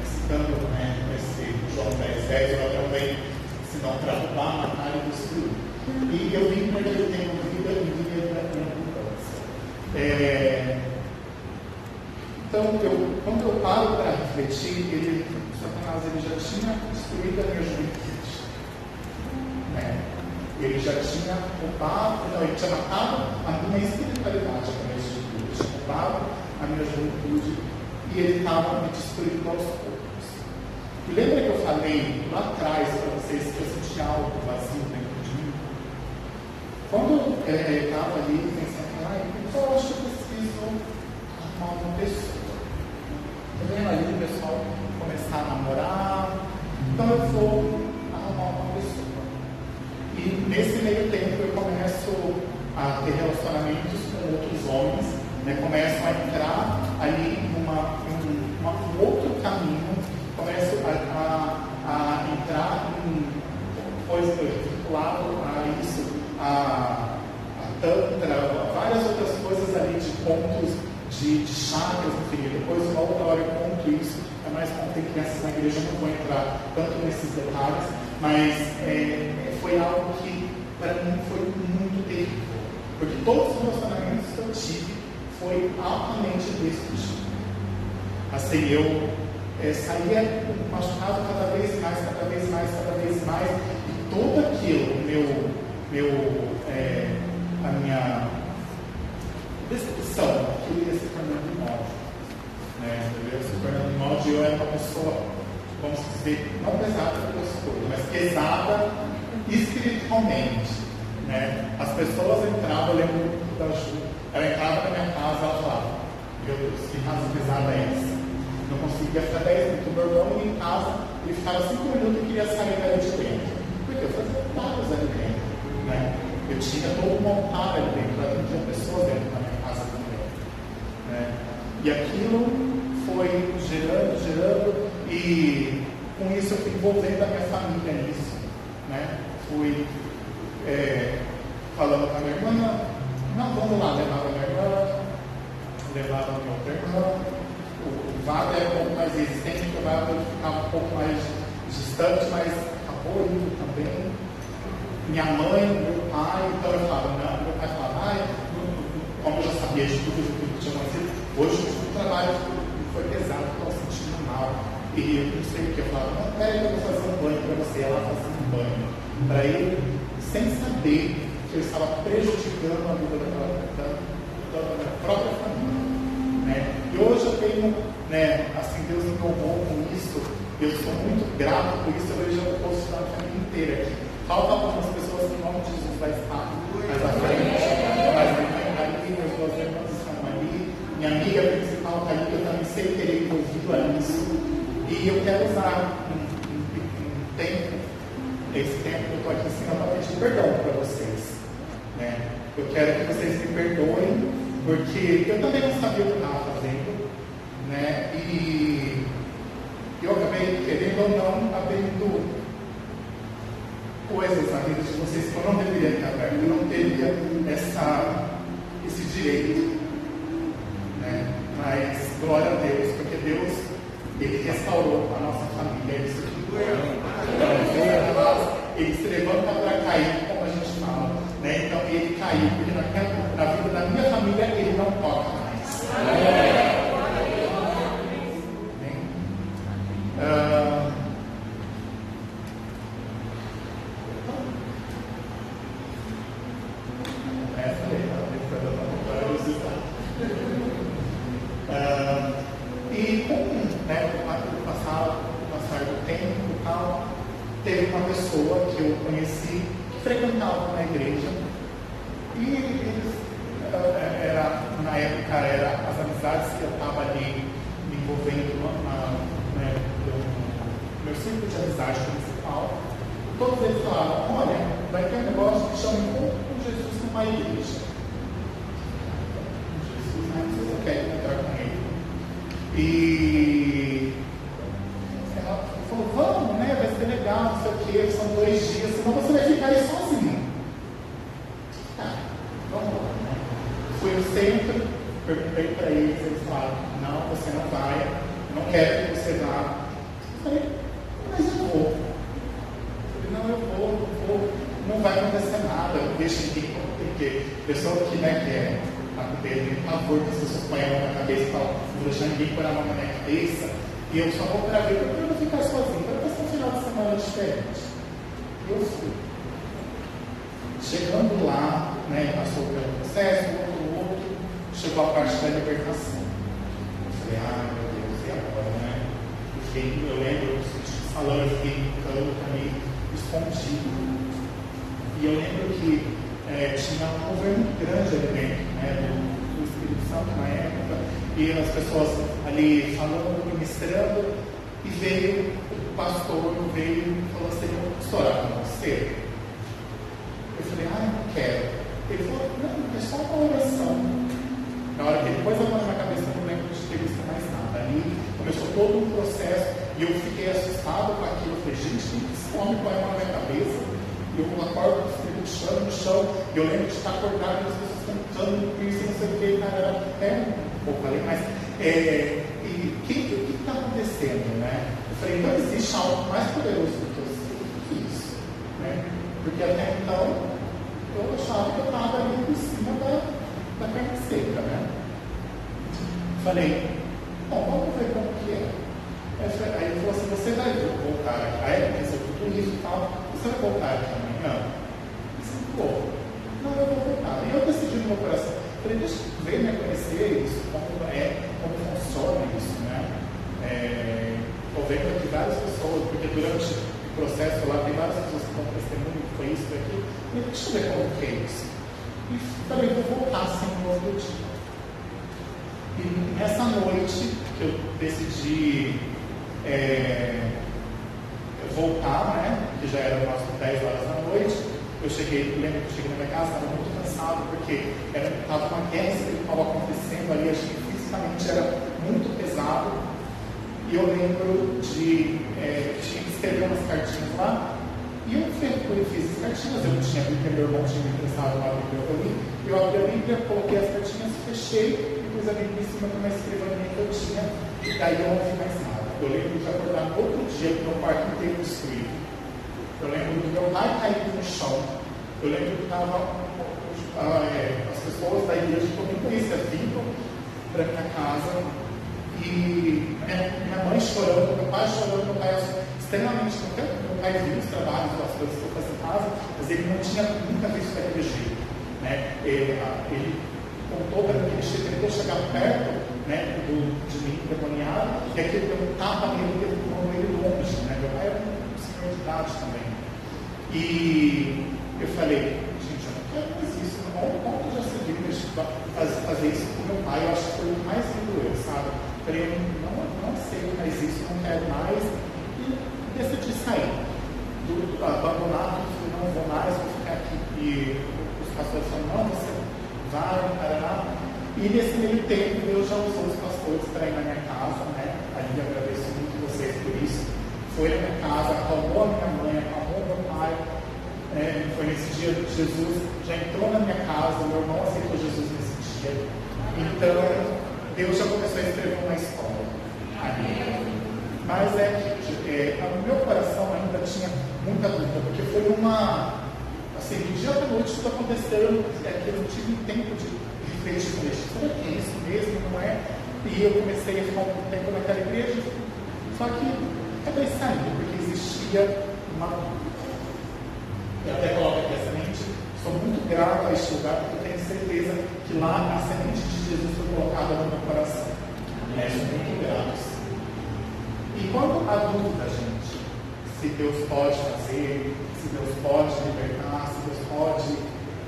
citando esse João 10:10, eu também, se não para roubar, matar e destruir. E eu vim para que ele tenha vida e vida em abundância. Então, quando eu paro para refletir, Satanás já tinha destruído a minha juventude. Ele já tinha roubado, ele tinha matado a minha espiritualidade, a minha juventude, ele tinha roubado a minha juventude e ele estava me destruindo aos poucos. E lembra que eu falei lá atrás para vocês que eu sentia algo vazio dentro de mim? Quando eu estava ali pensando, eu acho que eu preciso arrumar uma pessoa. Eu venho ali o pessoal começar a namorar, então eu vou arrumar uma pessoa. E nesse meio tempo eu começo a ter relacionamentos com outros homens, começo a entrar ali em um outro caminho, começo a entrar em coisas vinculadas a isso, a tantra, várias outras coisas ali de pontos de chakras, enfim. Depois uma outra hora eu conto isso, é mais quando tem crianças na igreja, eu não vou entrar tanto nesses detalhes, mas foi algo que para mim foi muito terrível, porque todos os relacionamentos que eu tive foi altamente destrutivo. Assim, eu saía machucado cada vez mais, e todo aquilo, a minha destruição, aquilo ia se tornando em ódio. Eu ia se tornando em ódio, eu era uma pessoa, vamos dizer, não pesada pelas coisas, mas pesada espiritualmente. As pessoas entravam, eu lembro da Ju, ela entrava na minha casa, ela falava, meu Deus, que casa pesada é essa? Não conseguia ficar 10 minutos, o meu irmão ia em casa, ele ficava 5 minutos e queria sair dali de dentro, porque eu fazia vários ali dentro, eu tinha todo um altar ali dentro, tinha pessoas dentro da minha casa também, e aquilo foi gerando, e com isso eu fui envolvendo a minha família nisso, fui falando com a minha irmã, não, vamos lá, levava a minha irmã, levava a minha outra irmã, o Vado era um pouco mais resistente, o Vado ficava um pouco mais distante, mas acabou indo também. Minha mãe, meu pai, então eu falava, não, meu pai falava, como eu já sabia de tudo que tinha acontecido, hoje o trabalho foi pesado, estou sentindo mal. E eu não sei o que, eu falava, não, peraí, eu vou fazer um banho para você. Ela fazia um banho para ele, sem saber que eu estava prejudicando a vida da própria família. E hoje eu tenho, assim, Deus me honrou com isso, eu sou muito grato por isso, eu vejo o posto da família inteira aqui. Faltam algumas pessoas que em nome de Jesus vai estar mais à frente, mas minha mãe está ali, meus dois irmãos estão ali, minha amiga principal está ali, eu também sei ter envolvido a isso. E eu quero usar um tempo, esse tempo que eu estou aqui ensinando para pedir perdão para vocês. Eu quero que vocês me perdoem, porque eu também não sabia o que eu estava fazendo, e eu acabei, querendo ou não, abrindo coisas na vida de vocês que eu não deveria ter aberto, eu não teria esse direito. Mas glória a Deus, porque Deus, Ele restaurou a nossa família. É isso que ele se levanta para cair, como a gente fala, né? Então ele caiu, porque na vida da minha família ele não toca mais. E com o passar do tempo e tal, teve uma pessoa que eu conheci que frequentava na igreja e eles, na época, era as amizades que eu estava ali me envolvendo no meu círculo de amizade principal. Todos eles falavam: olha, vai ter um negócio que chama Encontro com Jesus numa igreja. Jesus, né? Você quer encontrar com ele. E ela falou: vamos, né? Vai ser legal, não sei o quê, são 2 dias, senão você vai ficar aí sozinho. Tá, vamos lá, né? Fui no centro, perguntei para eles falaram: não, você não vai, eu não quero que você vá. Eu falei: mas eu vou. Não, eu vou, não vai acontecer nada, deixa ninguém, porque a pessoa que quer tem pavor que você só põe a mão na cabeça e fala: não vou deixar ninguém pôr a mão na minha cabeça, e eu só vou para ver, porque eu vou ficar sozinho, vai passar um final de semana diferente. E eu fui. Chegando lá, passou pelo processo, outro, chegou a parte da libertação. Eu falei: meu Deus, e agora, né? Eu lembro, falando, eu fiquei ficando também escondido. E eu lembro que tinha um governo grande ali dentro, do Espírito Santo na época, e as pessoas ali falando, ministrando, e veio o pastor, veio e falou assim: vou estourar com você. Eu falei: não quero. Ele falou: não, é só uma oração. Na hora que ele pôs a mão na minha cabeça, eu não lembro de ter visto mais nada. Ali começou todo um processo, e eu fiquei assustado com aquilo. Eu falei: gente, esse homem põe a mão na minha cabeça. E eu acordo, no chão, e eu lembro de estar acordado, e as pessoas cantando, isso, não sei o que, eu falei: mas e o que está acontecendo, né? Eu falei: então existe algo mais poderoso do que isso, né? Porque até então eu achava que eu estava ali por cima da carne seca, né? Falei: bom, vamos ver como que é. Aí ele falou assim: você vai voltar aqui? Aí ele pensou tudo isso e tal, você vai voltar aqui amanhã? Eu disse: pô, não, eu vou voltar. E eu decidi no meu coração, falei: deixa eu ver, conhecer isso, como funciona isso, né? Estou vendo aqui várias pessoas, porque durante o processo lá tem várias pessoas que estão testemunhando que foi isso, foi aquilo. E deixa eu ver como que é isso. E falei: vou voltar assim no outro dia. E nessa noite que eu decidi voltar, que já era umas 10 horas da noite, lembro que eu cheguei na minha casa, estava muito cansado, porque estava uma guerra espiritual acontecendo ali, acho que fisicamente era muito pesado, e eu lembro de tinha que escrever umas cartinhas lá, e eu fiz as cartinhas, eu não tinha Bíblia, meu irmão tinha me emprestado uma Bíblia para mim, eu abri a Bíblia, coloquei as cartinhas, fechei, e pus a Bíblia em cima para escrever a minha que eu tinha, e daí eu não vi mais nada. Eu lembro de acordar no outro dia com o meu quarto inteiro destruído. Eu lembro do meu pai caído no chão. Eu lembro que estavam as pessoas da igreja que eu nem conhecia vindo para minha casa. E minha mãe chorando, meu pai chorando, meu pai extremamente contente. Meu pai viu os trabalhos, as coisas que eu fazia em casa, mas ele não tinha nunca visto daquele jeito. Ele contou para mim que ele tentou chegar perto de mim, demoniado, e aquele deu um tapa nele, ele tomou ele longe. Meu pai era um senhor de idade também. E eu falei: gente, eu não quero mais isso. Como eu já sabia que fazer isso com meu pai? Eu acho que foi o mais doeu, sabe? Eu falei: eu não aceito mais isso, não quero mais. E decidi sair. Abandonar tudo, não vou mais, vou ficar aqui. E os pastores falaram: não, você vai, parará. E nesse meio tempo, Deus já usou os pastores para ir na minha casa, Ali eu agradeço muito vocês por isso. Foi na minha casa, acalmou a minha mãe, acalmou meu pai. Foi nesse dia que Jesus já entrou na minha casa, meu irmão aceitou Jesus nesse dia. Então, Deus já começou a escrever uma história ali. Mas no meu coração ainda tinha muita dúvida, porque foi assim, do dia para a noite tudo aconteceu, que eu não tive tempo de refletir, falei, será que é isso mesmo, não é? E eu comecei a ficar um tempo naquela igreja, só que acabei saindo, porque existia uma dúvida. Eu até coloco aqui a semente, sou muito grato a este lugar, porque eu tenho certeza que lá a semente de Jesus foi colocada no meu coração. Sou muito grato. E quando a dúvida, gente, se Deus pode fazer, se Deus pode libertar, se Deus pode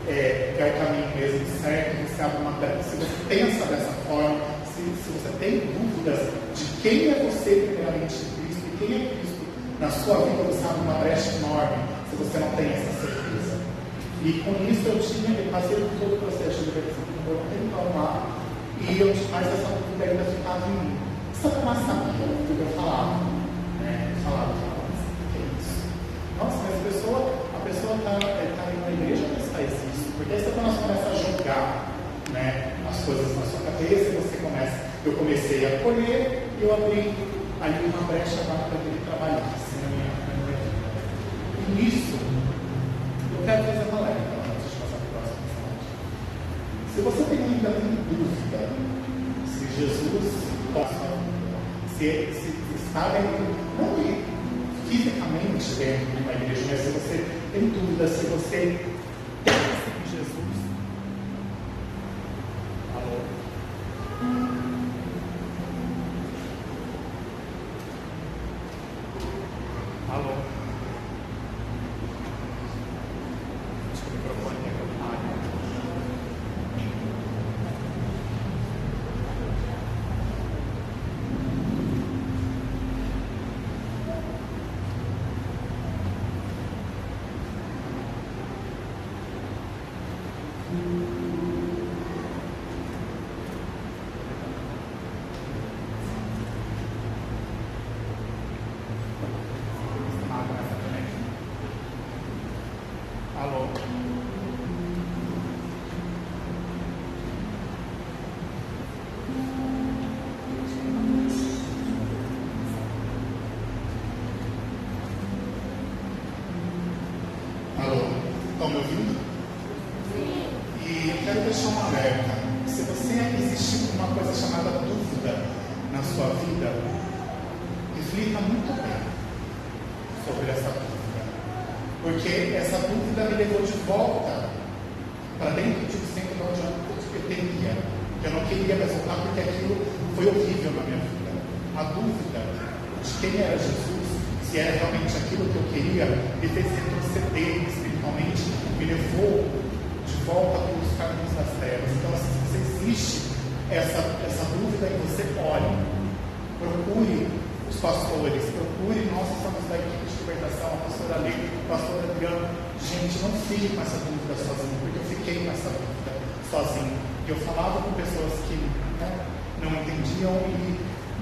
que é o caminho mesmo certo, você abre uma brecha, se você pensa dessa forma, se você tem dúvidas de quem é você primeiramente em Cristo e quem é Cristo na sua vida, você abre uma brecha enorme, se você não tem essa certeza. E com isso eu passei por todo o processo de libertação do meu tempão lá, e mas essa dúvida ainda ficava em mim. Satanás sabia o que eu falava, né? Falava, o que é isso? Nossa, mas a pessoa está indo na igreja, mas faz isso. Porque aí Satanás começa a jogar, né, as coisas na sua cabeça, e eu comecei a colher, e eu abri ali uma brecha para ele trabalhar assim, na minha vida. E nisso, eu quero fazer uma leve, antes de passar para o próximo slide. Se você ainda tem dúvida se Jesus possa, se está dentro, não fisicamente dentro de uma igreja, mas se você tem dúvida, se você tem que seguir Jesus. Alô? Alô? Acho que o microfone é capaz. Alô? Alô? Estão me ouvindo? Sim. E eu quero deixar um alerta. Se você existe uma coisa chamada dúvida na sua vida, reflita muito bem sobre essa dúvida. Porque essa dúvida me levou de volta para dentro de centro de onde eu queria. Eu não queria mais voltar porque aquilo foi horrível na minha vida. A dúvida de quem era Jesus, se era realmente aquilo que eu queria, me fez retroceder espiritualmente, me levou de volta para os caminhos das trevas. Então, se existe essa dúvida em você, olhe, procure os pastores, procure, nós estamos da equipe de libertação, a pastora Lê, o pastor Adriano. Gente, não fique com essa dúvida sozinho, porque eu fiquei com essa dúvida sozinho. Eu falava com pessoas que não entendiam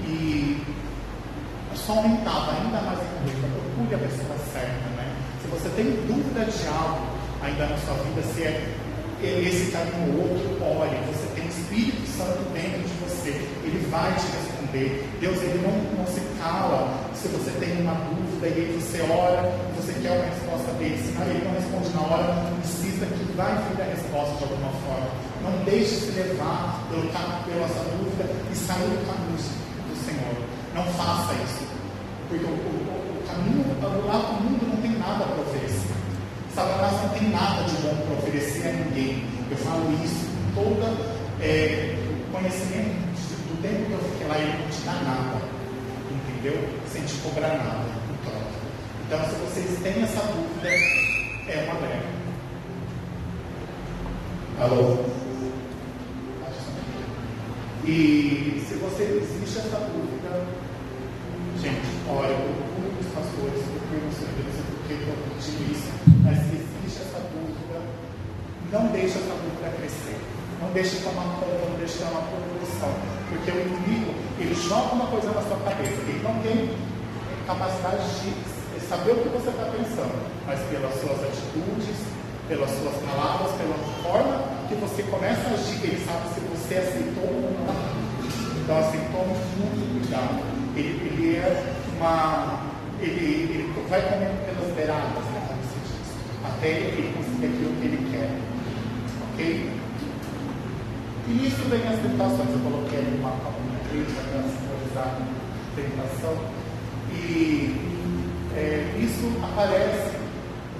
e só aumentava ainda mais a dúvida. Procure a pessoa certa, né? Se você tem dúvida de algo ainda na sua vida, se é esse caminho ou outro, olhe, você tem Espírito Santo dentro de você, Ele vai te responder. Deus, Ele não se cala se você tem uma dúvida e aí você ora, você quer uma resposta dele. Se Ele não responde na hora, insista que vai vir a resposta de alguma forma. Não deixe se levar pela sua dúvida e sair do caminho do Senhor. Não faça isso, porque o caminho lá do mundo não tem nada para oferecer. Satanás não tem nada de bom para oferecer a ninguém. Eu falo isso com todo o conhecimento do tempo que eu fiquei lá, ele não te dá nada, entendeu? Sem te cobrar nada em troca. Então, se vocês têm essa dúvida, é uma breve. Alô? E se você existe essa dúvida, gente, olha, procure os pastores, procure os servidores, porque eu digo isso. Mas se existe essa dúvida, não deixe essa dúvida crescer. Não deixe tomar conta, não deixe tomar proporção. Porque o inimigo, ele joga uma coisa na sua cabeça. Ele não tem capacidade de saber o que você está pensando. Mas pelas suas atitudes, pelas suas palavras, pela forma que você começa a agir, ele sabe se você aceitou ou não. Então, assim, tome muito cuidado. Ele é ele vai comendo pelas beiradas, né, como se diz, até ele conseguir aquilo que ele quer. Ok? E nisso vem as tentações. Eu coloquei ali uma coluna aqui para simbolizar a tentação. E isso aparece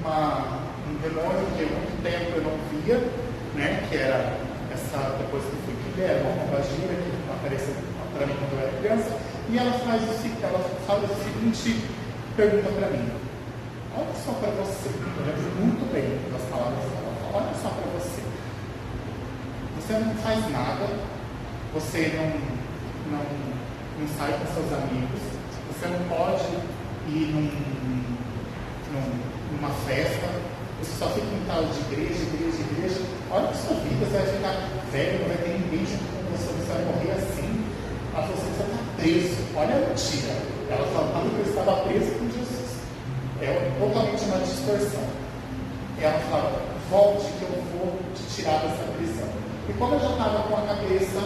um demônio que há muito tempo eu não via, né, que era depois que eu fui filha, era uma pombagira que apareceu para mim quando eu era criança, e ela faz o seguinte pergunta para mim: olha só para você, eu lembro muito bem das palavras dela, olha só para você, você não faz nada, você não sai com seus amigos, você não pode ir numa festa, você só fica em tal de igreja. Olha a sua vida, você vai ficar velho, não vai ter ninguém junto com você, você vai morrer assim. Ela falou assim: você está preso. Olha a mentira. Ela falava que eu estava preso com Jesus. É totalmente uma distorção. Ela falava: volte que eu vou te tirar dessa prisão. E como eu já estava com a cabeça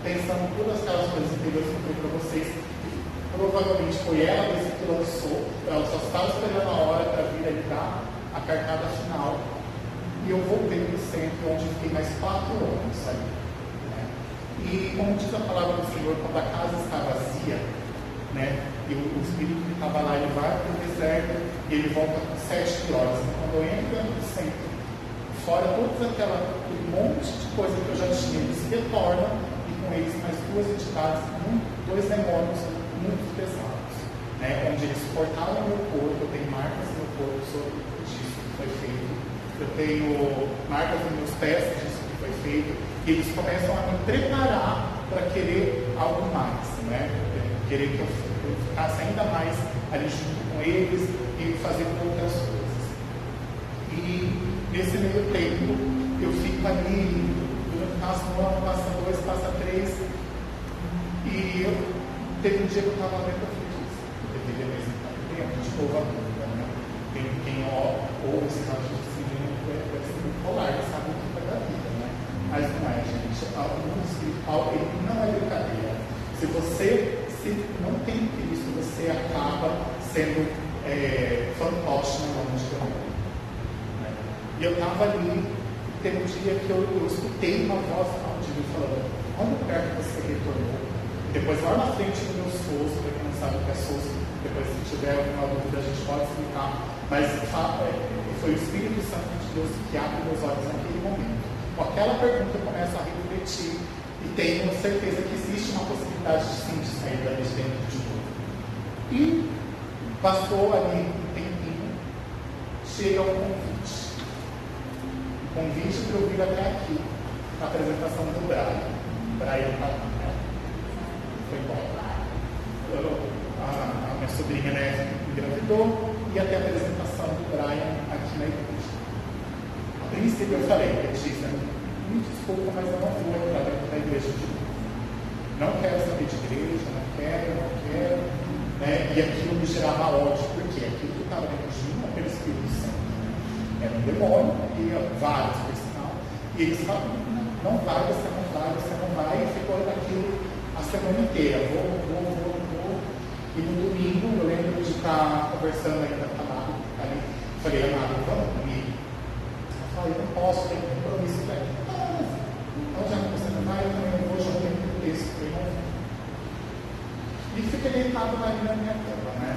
pensando em todas aquelas coisas anteriores que eu falei para vocês, provavelmente foi ela mesmo que lançou, ela só estava esperando a hora para vir aí dar a cartada final. E eu voltei para o centro, onde eu fiquei mais 4 anos aí. Né? E como diz a palavra do Senhor, quando a casa está vazia, né, e o Espírito que estava lá, ele vai para o deserto e ele volta com 7 horas. Então, quando eu entro dentro do centro, fora aquele monte de coisa que eu já tinha, eles retornam e com eles mais 2 entidades, 2 demônios muito pesados, né, onde eles cortaram o meu corpo. Eu tenho marcas no meu corpo sobre disso que foi feito, eu tenho marcas nos meus pés disso que foi feito, e eles começam a me preparar para querer algo mais, né, querer que eu ficasse ainda mais ali junto com eles e fazer outras coisas. E nesse meio tempo eu fico ali, passa 1 ano, passa 2, passa 3, e teve um dia que eu estava lendo a Feliz, eu deveria mesmo estar dentro de novo a dúvida, né? Quem ouve esse caso de disciplina vai ser muito polar, sabe o que vai da vida, né? Mas não é, gente. O mundo espiritual, ele não é brincadeira. Se você não tem Cristo, você acaba sendo fantoche na mão de demônio. Né? E eu estava ali, teve um dia que eu escutei uma voz audível falando: quando perto você retornou? Depois lá na frente do meu SOS, para quem não sabe o que é SOS, depois se tiver alguma dúvida a gente pode explicar, mas foi o Espírito Santo de Deus que abre meus olhos naquele momento. Com aquela pergunta eu começo a refletir e tenho certeza que existe uma possibilidade de sair dali de dentro de novo. E passou ali um tempinho, chega um convite. O convite para eu vir até aqui, na apresentação do Brian está lá, né? Foi embora. A minha sobrinha, né, engravidou, e até a apresentação do Brian aqui na igreja. A princípio eu falei: Letícia, me desculpa, mas eu não vou entrar dentro da igreja de novo. Não quero saber de igreja, não quero, né? E aquilo me gerava ódio, porque aquilo que estava dentro de mim era pelo Espírito Santo. Era um demônio, e vários, por sinal, e eles falavam: não vai, você não vai, e ficou naquilo a semana inteira, vou. E no domingo, eu lembro de estar conversando ainda com a Amado, ali, falei: Amado, vamos comigo? Eu falei: não posso, tenho compromisso. Eu falei: então já que você não vai, eu também não vou junto com isso. Eu não vou. E fiquei deitado ali na minha cama, né?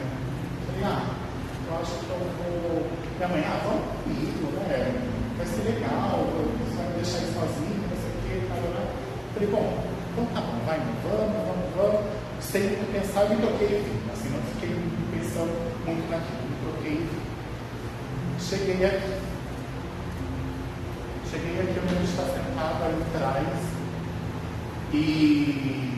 Falei: eu acho que eu vou. Minha mãe: vamos comigo, né? Vai ser legal, você vai me deixar ir sozinho, não sei o que, tal. Falei: bom, então tá bom, vai, vamos. Sem pensar, me troquei e vim. Assim, não fiquei pensando muito naquilo, me troquei e vim. Cheguei aqui, onde a gente está sentado ali atrás, e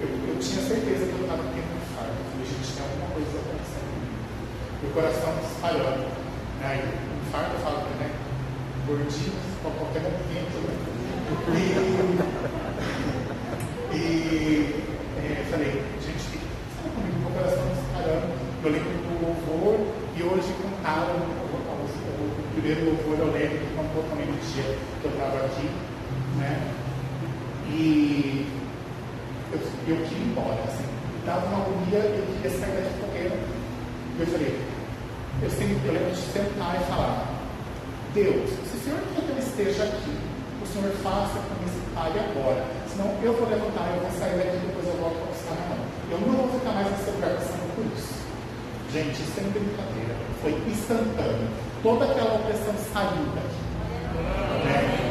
eu tinha certeza que eu estava tendo um infarto. Eu falei: gente, tem alguma coisa acontecendo. Meu coração disparando. Aí, um infarto, eu falo, né? Gordinho, qualquer momento, né? E falei: gente, sabe comigo, meu coração disparando. Eu lembro do louvor, e hoje cantaram o primeiro louvor. Eu lembro que cantou também no dia que eu estava aqui, né? E eu queria ir embora, assim, dava uma agonia queria sair daqui correndo. E eu falei, eu lembro de sentar e falar, Deus, se o Senhor quer que eu esteja aqui, o Senhor faça com que esse pare agora. Senão eu vou levantar, eu vou sair daqui, depois eu volto para buscar minha mão. Eu não vou ficar mais nesse lugar passando por isso. Gente, sem brincadeira, foi instantâneo. Toda aquela opressão saiu daqui.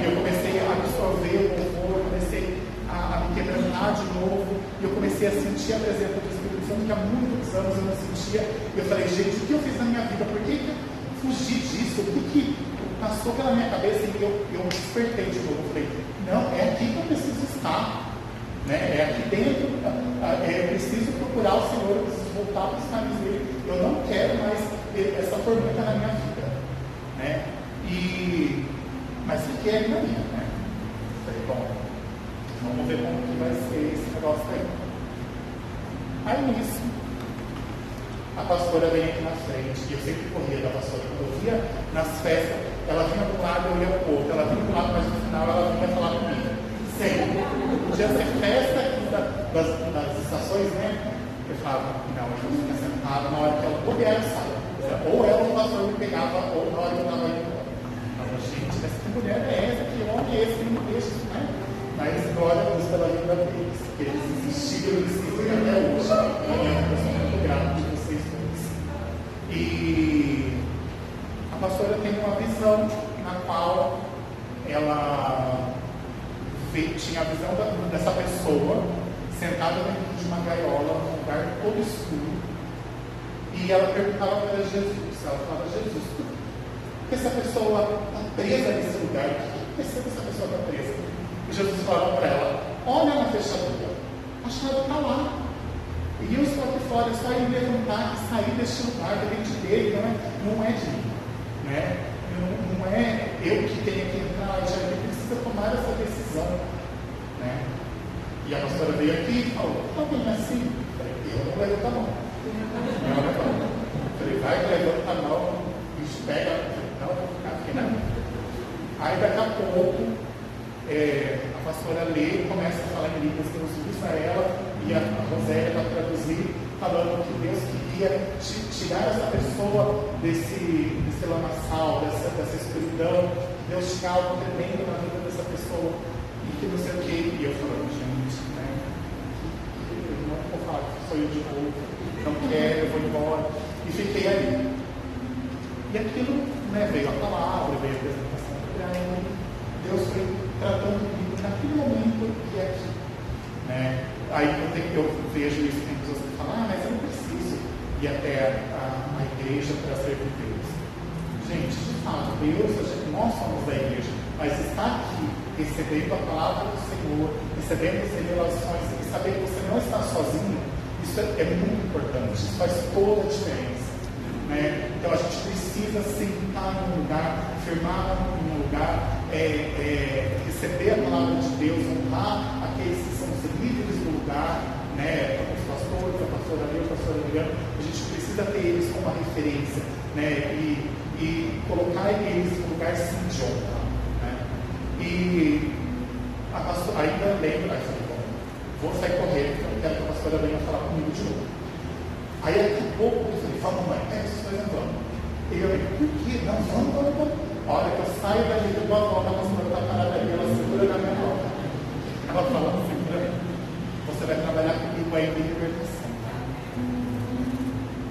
Eu comecei a absorver o louvor, eu comecei a me quebrantar de novo, e eu comecei a sentir a presença do Espírito Santo, que há muitos anos eu não sentia. E eu falei, gente, o que eu fiz na minha vida? Por que eu fugi disso? O que passou pela minha cabeça? E eu despertei de novo. Eu falei, não, é aqui que eu preciso estar. É aqui dentro, eu preciso procurar o Senhor, eu preciso voltar para os caminhos dele. Eu não quero mais essa tormenta na minha vida. Mas fiquei ali na minha. Falei, bom, vamos ver como que vai ser esse negócio aí. Aí nisso, a pastora veio aqui na frente, e eu sempre corria da pastora. Quando eu via nas festas, ela vinha do lado, eu ia pro outro. Ela vinha do lado, mas no final ela vinha falar comigo. Sempre. Podia ser festa aqui das estações, Eu falava, não, eu vou ficar sentada na hora que ela puder sair. Ou ela ou o pastor me pegava, ou na hora que eu estava indo embora. Eu falava, gente, essa mulher é essa, que homem é esse que não deixa, Mas glória a Deus pela vida deles, que eles insistiram e insistem até hoje. Eu sou muito grato de vocês todos. E a pastora tem uma visão na qual ela tinha a visão dessa pessoa sentada dentro de uma gaiola, num lugar todo escuro, e ela perguntava para Jesus, ela falava, Jesus, por que essa pessoa está presa nesse lugar? O que aconteceu que essa pessoa está presa? E Jesus falava para ela, olha na fechadura, a chave está lá. E eu estou aqui fora, é só ir levantar e sair deste lugar, dentro dele, não é de mim. Não é eu que tenho que entrar, já precisa tomar essa decisão. E a pastora veio aqui e falou, está bem assim? Eu não levanto a mão. Falei, vai, levanta a mão, isso pega, não, vou ficar aqui, Aí daqui a pouco, a pastora lê, começa a falar em línguas, Deus usa ela, e a Rosélia vai traduzir, falando que Deus queria tirar essa pessoa desse lamaçal, dessa escuridão, Deus tinha algo tremendo na vida dessa pessoa, e que não sei o que, e eu falando, gente, eu não vou falar que sou eu de novo, não quero, eu vou embora, e fiquei ali. E aquilo, veio a palavra, veio a apresentação do Brian, Deus foi tratando comigo naquele momento e aqui. Aí eu vejo isso, tem pessoas que falam, mas eu não preciso ir até a igreja para servir Deus. Gente, de fato, nós somos da igreja, mas estar aqui, recebendo a palavra do Senhor, recebendo as revelações e saber que você não está sozinho, isso é muito importante, isso faz toda a diferença. Então a gente precisa sentar num lugar, firmar num lugar, receber a palavra de Deus, honrar aqueles que são os líderes do lugar, os pastores, a pastora Deus, a pastora Adriana, a gente precisa ter eles como uma referência, e colocar eles no lugar sim de honra. E a pastora ainda lembra, vou sair correndo, porque eu quero que a pastora venha falar comigo de novo. Aí daqui a pouco eu falei, fala, mamãe, vocês dois vão. E eu falei, por quê? Não, vamos. A hora que eu saio dali, eu dou a volta, a pastora está parada ali, ela segura na minha mão. Ela fala assim para mim, você vai trabalhar comigo aí em libertação.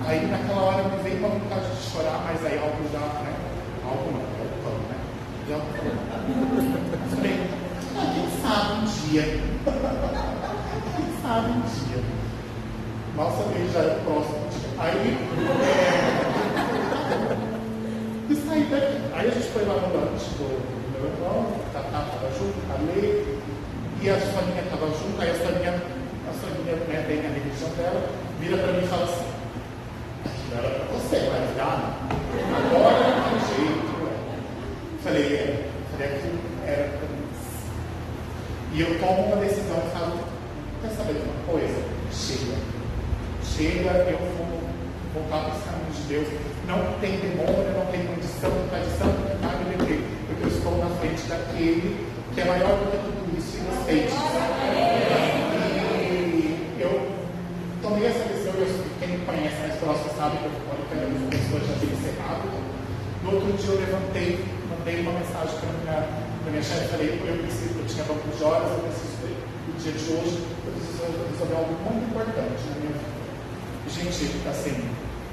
Aí naquela hora me veio uma vontade de chorar, mas aí algo já, algo não, é o pão, Já eu falei, quem sabe um dia? Quem sabe um dia? Mal sabia, já é o próximo dia. Aí, e saí daqui. Aí a gente foi lá no lanche do meu irmão, a Tatá estava junto, a Lê, e a Soninha estava junto. Aí a Soninha tem a religião dela, vira para mim e fala assim, era para você, vai virar? Agora não tem jeito. Falei, aquilo era para mim. E eu tomo uma decisão e falo, quer saber de uma coisa? Chega, eu vou voltar para os caminhos de Deus. Não tem demônio, não tem condição, tradição, pecado e bebê, porque eu estou na frente daquele que é maior do que tudo isso e respeite. E eu tomei essa decisão, eu me conhece mais próximo sabe que eu quero que as pessoas já tenham encerrado. No outro dia eu levantei, mandei uma mensagem para minha chefe, falei, eu tinha banco de horas, eu preciso, no dia de hoje, eu preciso resolver algo muito importante na minha vida. Gente, assim,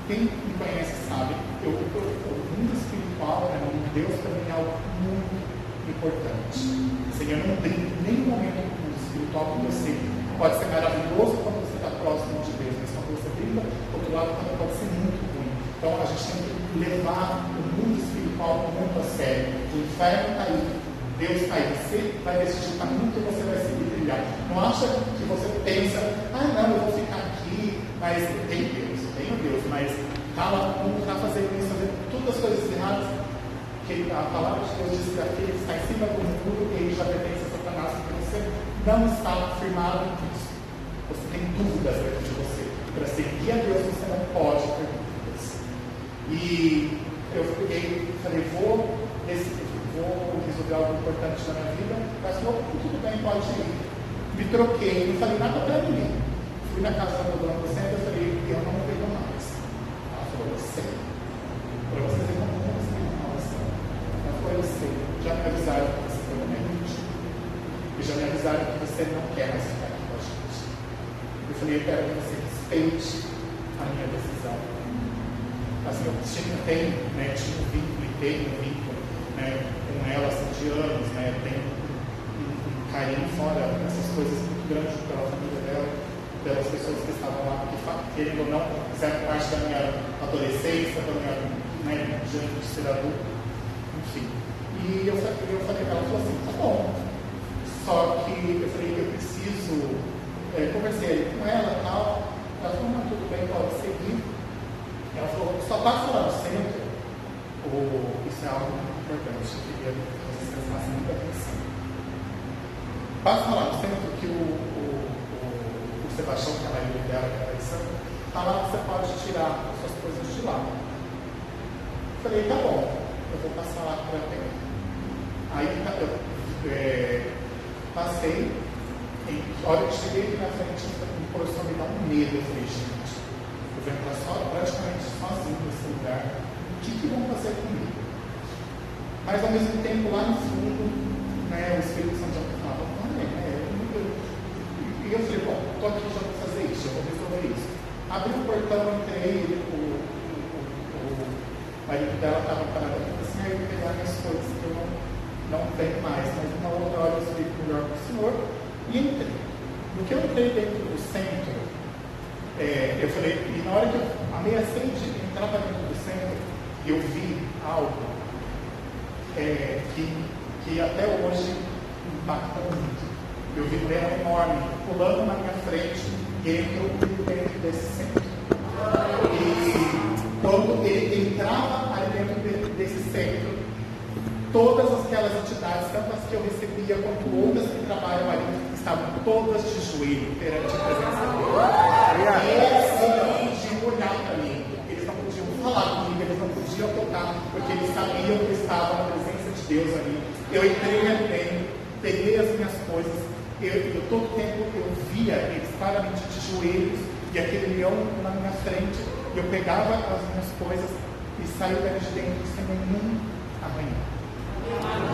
quem me conhece sabe, o mundo espiritual, né, o mundo de Deus, para mim é algo muito importante. Assim, eu não tenho nenhum momento no mundo espiritual que eu sei. Pode ser maravilhoso quando você está próximo de Deus, mas quando você brinca, do outro lado também pode ser muito ruim. Então a gente tem que levar o mundo espiritual muito a sério. O inferno está aí, Deus está aí. Você vai decidir o caminho que você vai seguir trilhar. Não acha que você pensa, não, eu vou ficar aqui, mas tem Deus, mas está lá, o mundo está fazendo isso, fazendo todas as coisas erradas. Que a palavra de Deus diz que aquele que está em cima do muro, ele já pertence a Satanás, porque você não está firmado em Cristo. Você tem dúvidas dentro de você. Para seguir a Deus, você não pode ter dúvidas. E eu falei, vou resolver algo importante na minha vida, mas tudo bem, pode ir. Me troquei, não falei nada para ninguém. Fui na casa da dona do centro e falei, eu não vejo mais. Ela falou, eu sei. Para você ver como você tem uma relação. Ela falou, eu sei. Já me avisaram que você foi no meio. E já me avisaram que você não quer mais ficar aqui com a gente. Eu falei, eu quero que você respeite a minha decisão. Assim, eu tinha um vínculo, né, com ela assim, de anos, né, tem um carinho fora essas coisas muito grandes pela família dela, pelas pessoas que estavam lá, que querendo ou não, fizeram parte da minha adolescência, da minha diante de ser adulto, enfim. E eu falei para ela, falou assim, tá bom. Só que eu falei, eu preciso, conversei com ela e tal, ela falou, não, tudo bem, pode seguir. Ela falou, só passa lá no centro, isso é algo muito importante, eu queria que vocês prestassem muita atenção. Passa lá no centro que o Sebastião, que é a marido dela, que é a Alessandra, está lá, você pode tirar as suas coisas de lá. Eu falei, tá bom, eu vou passar lá para ver. Aí eu passei, a hora que cheguei aqui na frente, me começou a me dar um medo. Eu falei, gente, eu venho praticamente sozinho nesse lugar, o que vão fazer comigo? Mas ao mesmo tempo, lá no fundo, né, o Espírito Santo já falava, e eu falei, bom, estou aqui, já vou fazer isso, já vou resolver isso. Abri o portão, entrei, o marido dela estava parado aqui, assim, aí eu vou pegar minhas coisas, que eu não tenho mais, mas uma outra hora eu explico melhor para o senhor, e entrei. No que eu entrei dentro do centro, eu falei, e na hora que eu ameacei de entrar para dentro do centro, eu vi algo que até hoje impacta muito. Eu vi um leão enorme pulando na minha frente e ele entrou dentro desse centro. E quando ele entrava ali dentro desse centro, todas aquelas entidades, tanto as que eu recebia quanto outras que trabalham ali, estavam todas de joelho perante a presença dele. E eles não podiam olhar para mim, eles não podiam falar comigo, eles não podiam tocar, porque eles sabiam que eu estava na presença de Deus ali. Eu entrei ali dentro, peguei as minhas coisas, todo tempo eu via eles claramente de joelhos e aquele leão na minha frente, eu pegava as minhas coisas e saí dali de dentro sem nenhum arranhão.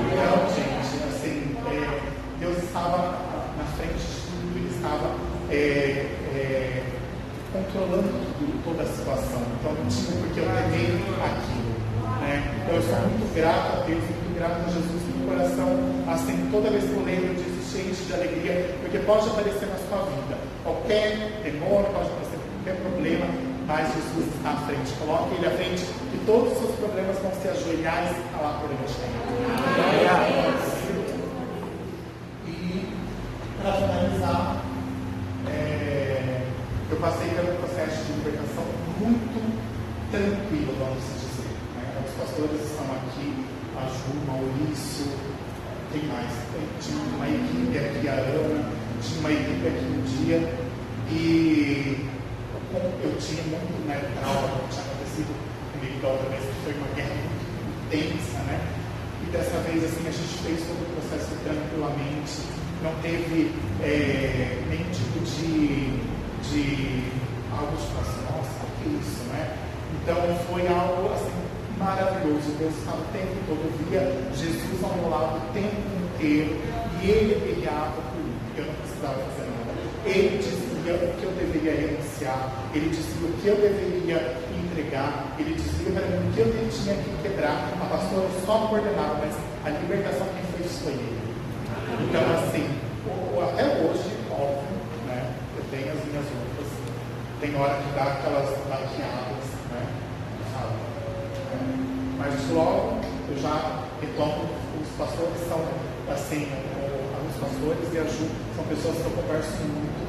Então, gente, assim, Deus estava na frente de tudo, Ele estava controlando toda a situação. Então, não tinha porque eu temer aquilo. Né? Então, eu sou muito grato a Deus, muito grato a Jesus no coração. Assim, toda vez que eu lembro disso, cheio de alegria, porque pode aparecer na sua vida qualquer demônio, pode aparecer qualquer problema, mas Jesus está à frente. Coloque Ele à frente, que todos os seus problemas vão se ajoelhar e se calar por Ele. E, para finalizar, eu passei pelo processo de libertação muito tranquilo, vamos dizer. Né? Os pastores estão aqui, a Ju, Maurício, tem mais. Tinha uma equipe aqui, a Ana, tinha uma equipe aqui um dia, e eu tinha muito trauma que tinha acontecido comigo da outra vez, que foi uma guerra muito intensa, né? E dessa vez, assim, a gente fez todo o processo tranquilamente, não teve nenhum tipo de algo de assim, nossa, Então foi algo assim, maravilhoso. Deus estava o tempo todo, eu via Jesus ao meu lado o tempo inteiro, e Ele guiava por mim, eu não precisava fazer nada. Ele dizia o que eu deveria renunciar, Ele dizia o que eu deveria entregar, Ele dizia para mim o que eu tinha que quebrar. A pastora só coordenava, mas a libertação quem fez foi Ele. Então assim, até hoje, óbvio, né, eu tenho as minhas roupas, tem hora que dá aquelas baqueadas, né, sabe? Mas logo eu já retomo. Os pastores são assim, os pastores e a Ju são pessoas que eu converso muito.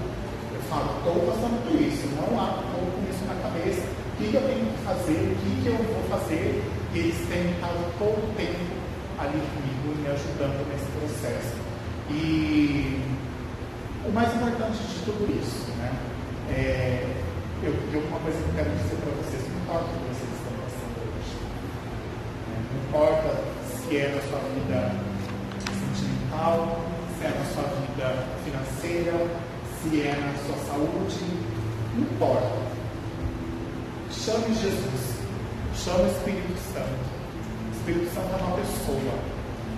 Eu falo, estou passando por isso, não estou com isso na cabeça, o que eu tenho que fazer, o que eu vou fazer, e eles têm estado todo o tempo ali comigo, me ajudando nesse processo. E o mais importante de tudo isso, né, uma coisa que eu quero dizer para vocês, não importa o que vocês estão passando hoje, né? Não importa se é na sua vida sentimental, se é na sua vida financeira, se é na sua saúde, não importa. Chame Jesus, chame o Espírito Santo. O Espírito Santo é uma pessoa,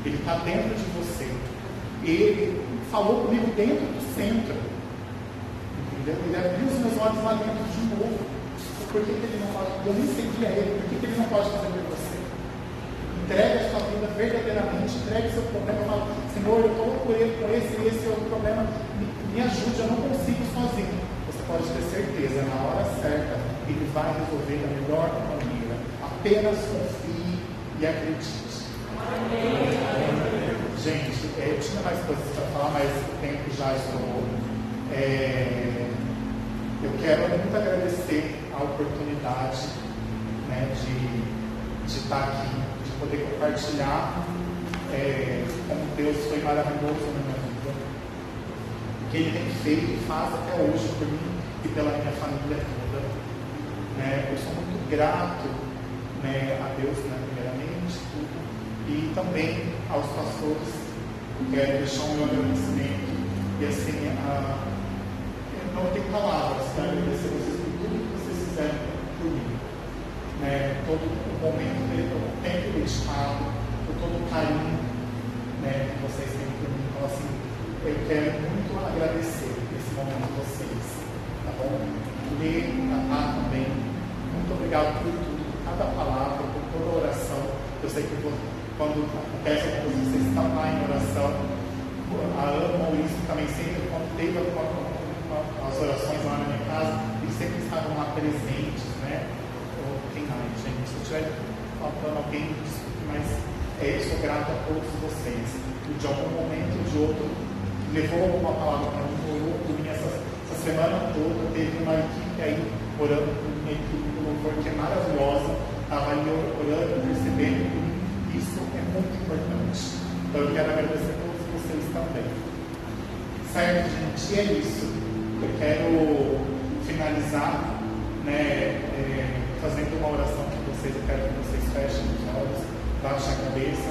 ele está dentro de você. Ele falou comigo dentro do centro. Ele abriu os meus olhos lá dentro de novo. Por que ele não pode? Eu nem seguia ele. Por que ele não pode fazer por você? Entregue a sua vida verdadeiramente. Entregue o seu problema. Fala, Senhor, eu estou com esse é o problema. Me ajude, eu não consigo sozinho. Você pode ter certeza, na hora certa, ele vai resolver da melhor maneira. Apenas confie e acredite. Gente, eu tinha mais coisas para falar, mas o tempo já estourou. Eu quero muito agradecer a oportunidade, né, de estar aqui, de poder compartilhar como Deus foi maravilhoso na minha vida, o que Ele tem feito e faz até hoje por mim e pela minha família toda. Eu sou muito grato, né, a Deus, né, primeiramente, tudo, e também aos pastores. Quero deixar o meu agradecimento e assim, não tem palavras para agradecer vocês por tudo que vocês fizeram por mim, todo o momento, o tempo dedicado, por todo o carinho, né, que vocês têm por mim. Então assim, eu quero muito agradecer esse momento de vocês, tá bom? A também, muito obrigado por tudo, por cada palavra, por toda a oração. Eu sei que quando acontece com vocês estão lá em oração, a Ana ou isso também sempre, quando teve as orações lá na minha casa, eles sempre estavam lá presentes, né? Quem mais, gente? Se eu estiver faltando alguém, desculpe, mas eu sou grato a todos vocês. E de algum momento ou de outro, levou alguma palavra para mim, orou por mim essa semana toda. Teve uma equipe aí orando por mim, uma equipe do louvor que é maravilhosa, estava ali orando, percebendo por mim. Isso é muito importante. Então eu quero agradecer a todos vocês também. Certo, gente? E é isso. Eu quero finalizar, né, fazendo uma oração com vocês. Eu quero que vocês fechem os olhos, baixem a cabeça.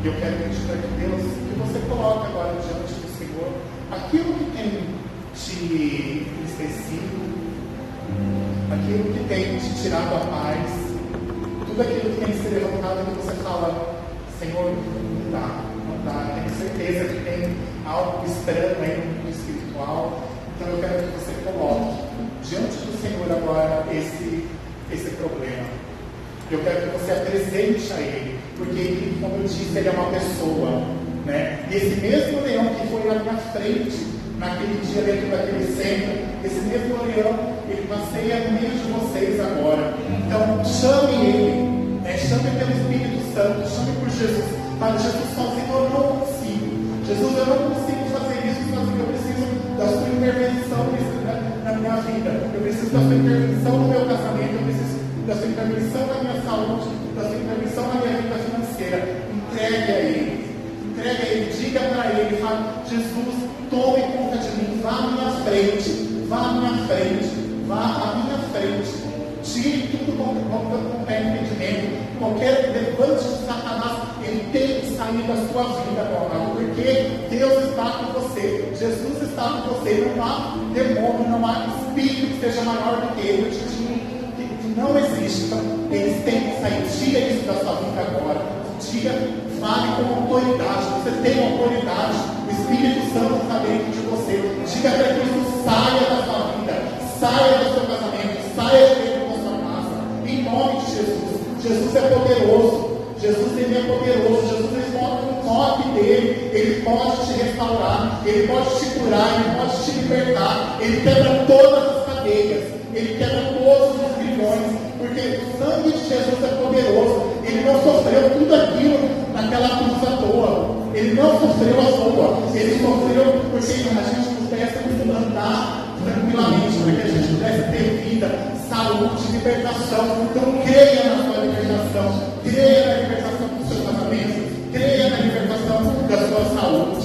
E eu quero pedir para que Deus, que você coloque agora diante do Senhor aquilo que tem te esquecido, aquilo que tem te tirado a paz, tudo aquilo que tem se levantado que você fala, Senhor, não dá, tenho certeza que tem algo estranho aí no mundo espiritual. Então eu quero que você coloque diante do Senhor agora esse problema. Eu quero que você apresente a Ele, porque Ele, como eu disse, Ele é uma pessoa, né? E esse mesmo leão que foi na minha frente naquele dia dentro daquele centro, esse mesmo leão, ele passeia no meio de vocês agora. Então chame Ele, chame pelo Espírito Santo, chame por Jesus. Para Jesus sozinho eu não consigo. Jesus, eu não consigo fazer isso sozinho. Eu preciso da sua intervenção na minha vida. Eu preciso da sua intervenção no meu casamento. Eu preciso da sua intervenção na minha saúde, da sua intervenção na minha vida financeira. Entregue a Ele, diga para Ele, fala, Jesus, tome conta de mim, vá à minha frente, vá à minha frente. Tire tudo com qualquer impedimento, qualquer levante de Satanás, ele tem que sair da sua vida, meu amado, porque Deus está com você, Jesus está com você. Não há demônio, não há espírito que seja maior do que ele, que não existe. Então, eles têm que sair. Diga isso da sua vida agora. Diga, fale com autoridade. Você tem autoridade. O Espírito Santo está dentro de você. Diga para que isso saia da sua vida, saia do seu casamento, saia de dentro da sua casa. Em nome de Jesus. Jesus é poderoso. Jesus ele é poderoso. Jesus ele mostra o toque dele. Ele pode te restaurar. Ele pode te curar. Ele pode te libertar. Ele quebra todas as cadeias. Ele quebra todos os grilhões. Porque o sangue de Jesus é poderoso. Ele não sofreu tudo aquilo naquela cruz à toa. Ele não sofreu à toa. Ele sofreu porque a gente pudesse andar tranquilamente, para que a gente pudesse ter vida, saúde, libertação. Então creia na sua libertação, creia na libertação do seu casamento, creia na libertação da sua saúde.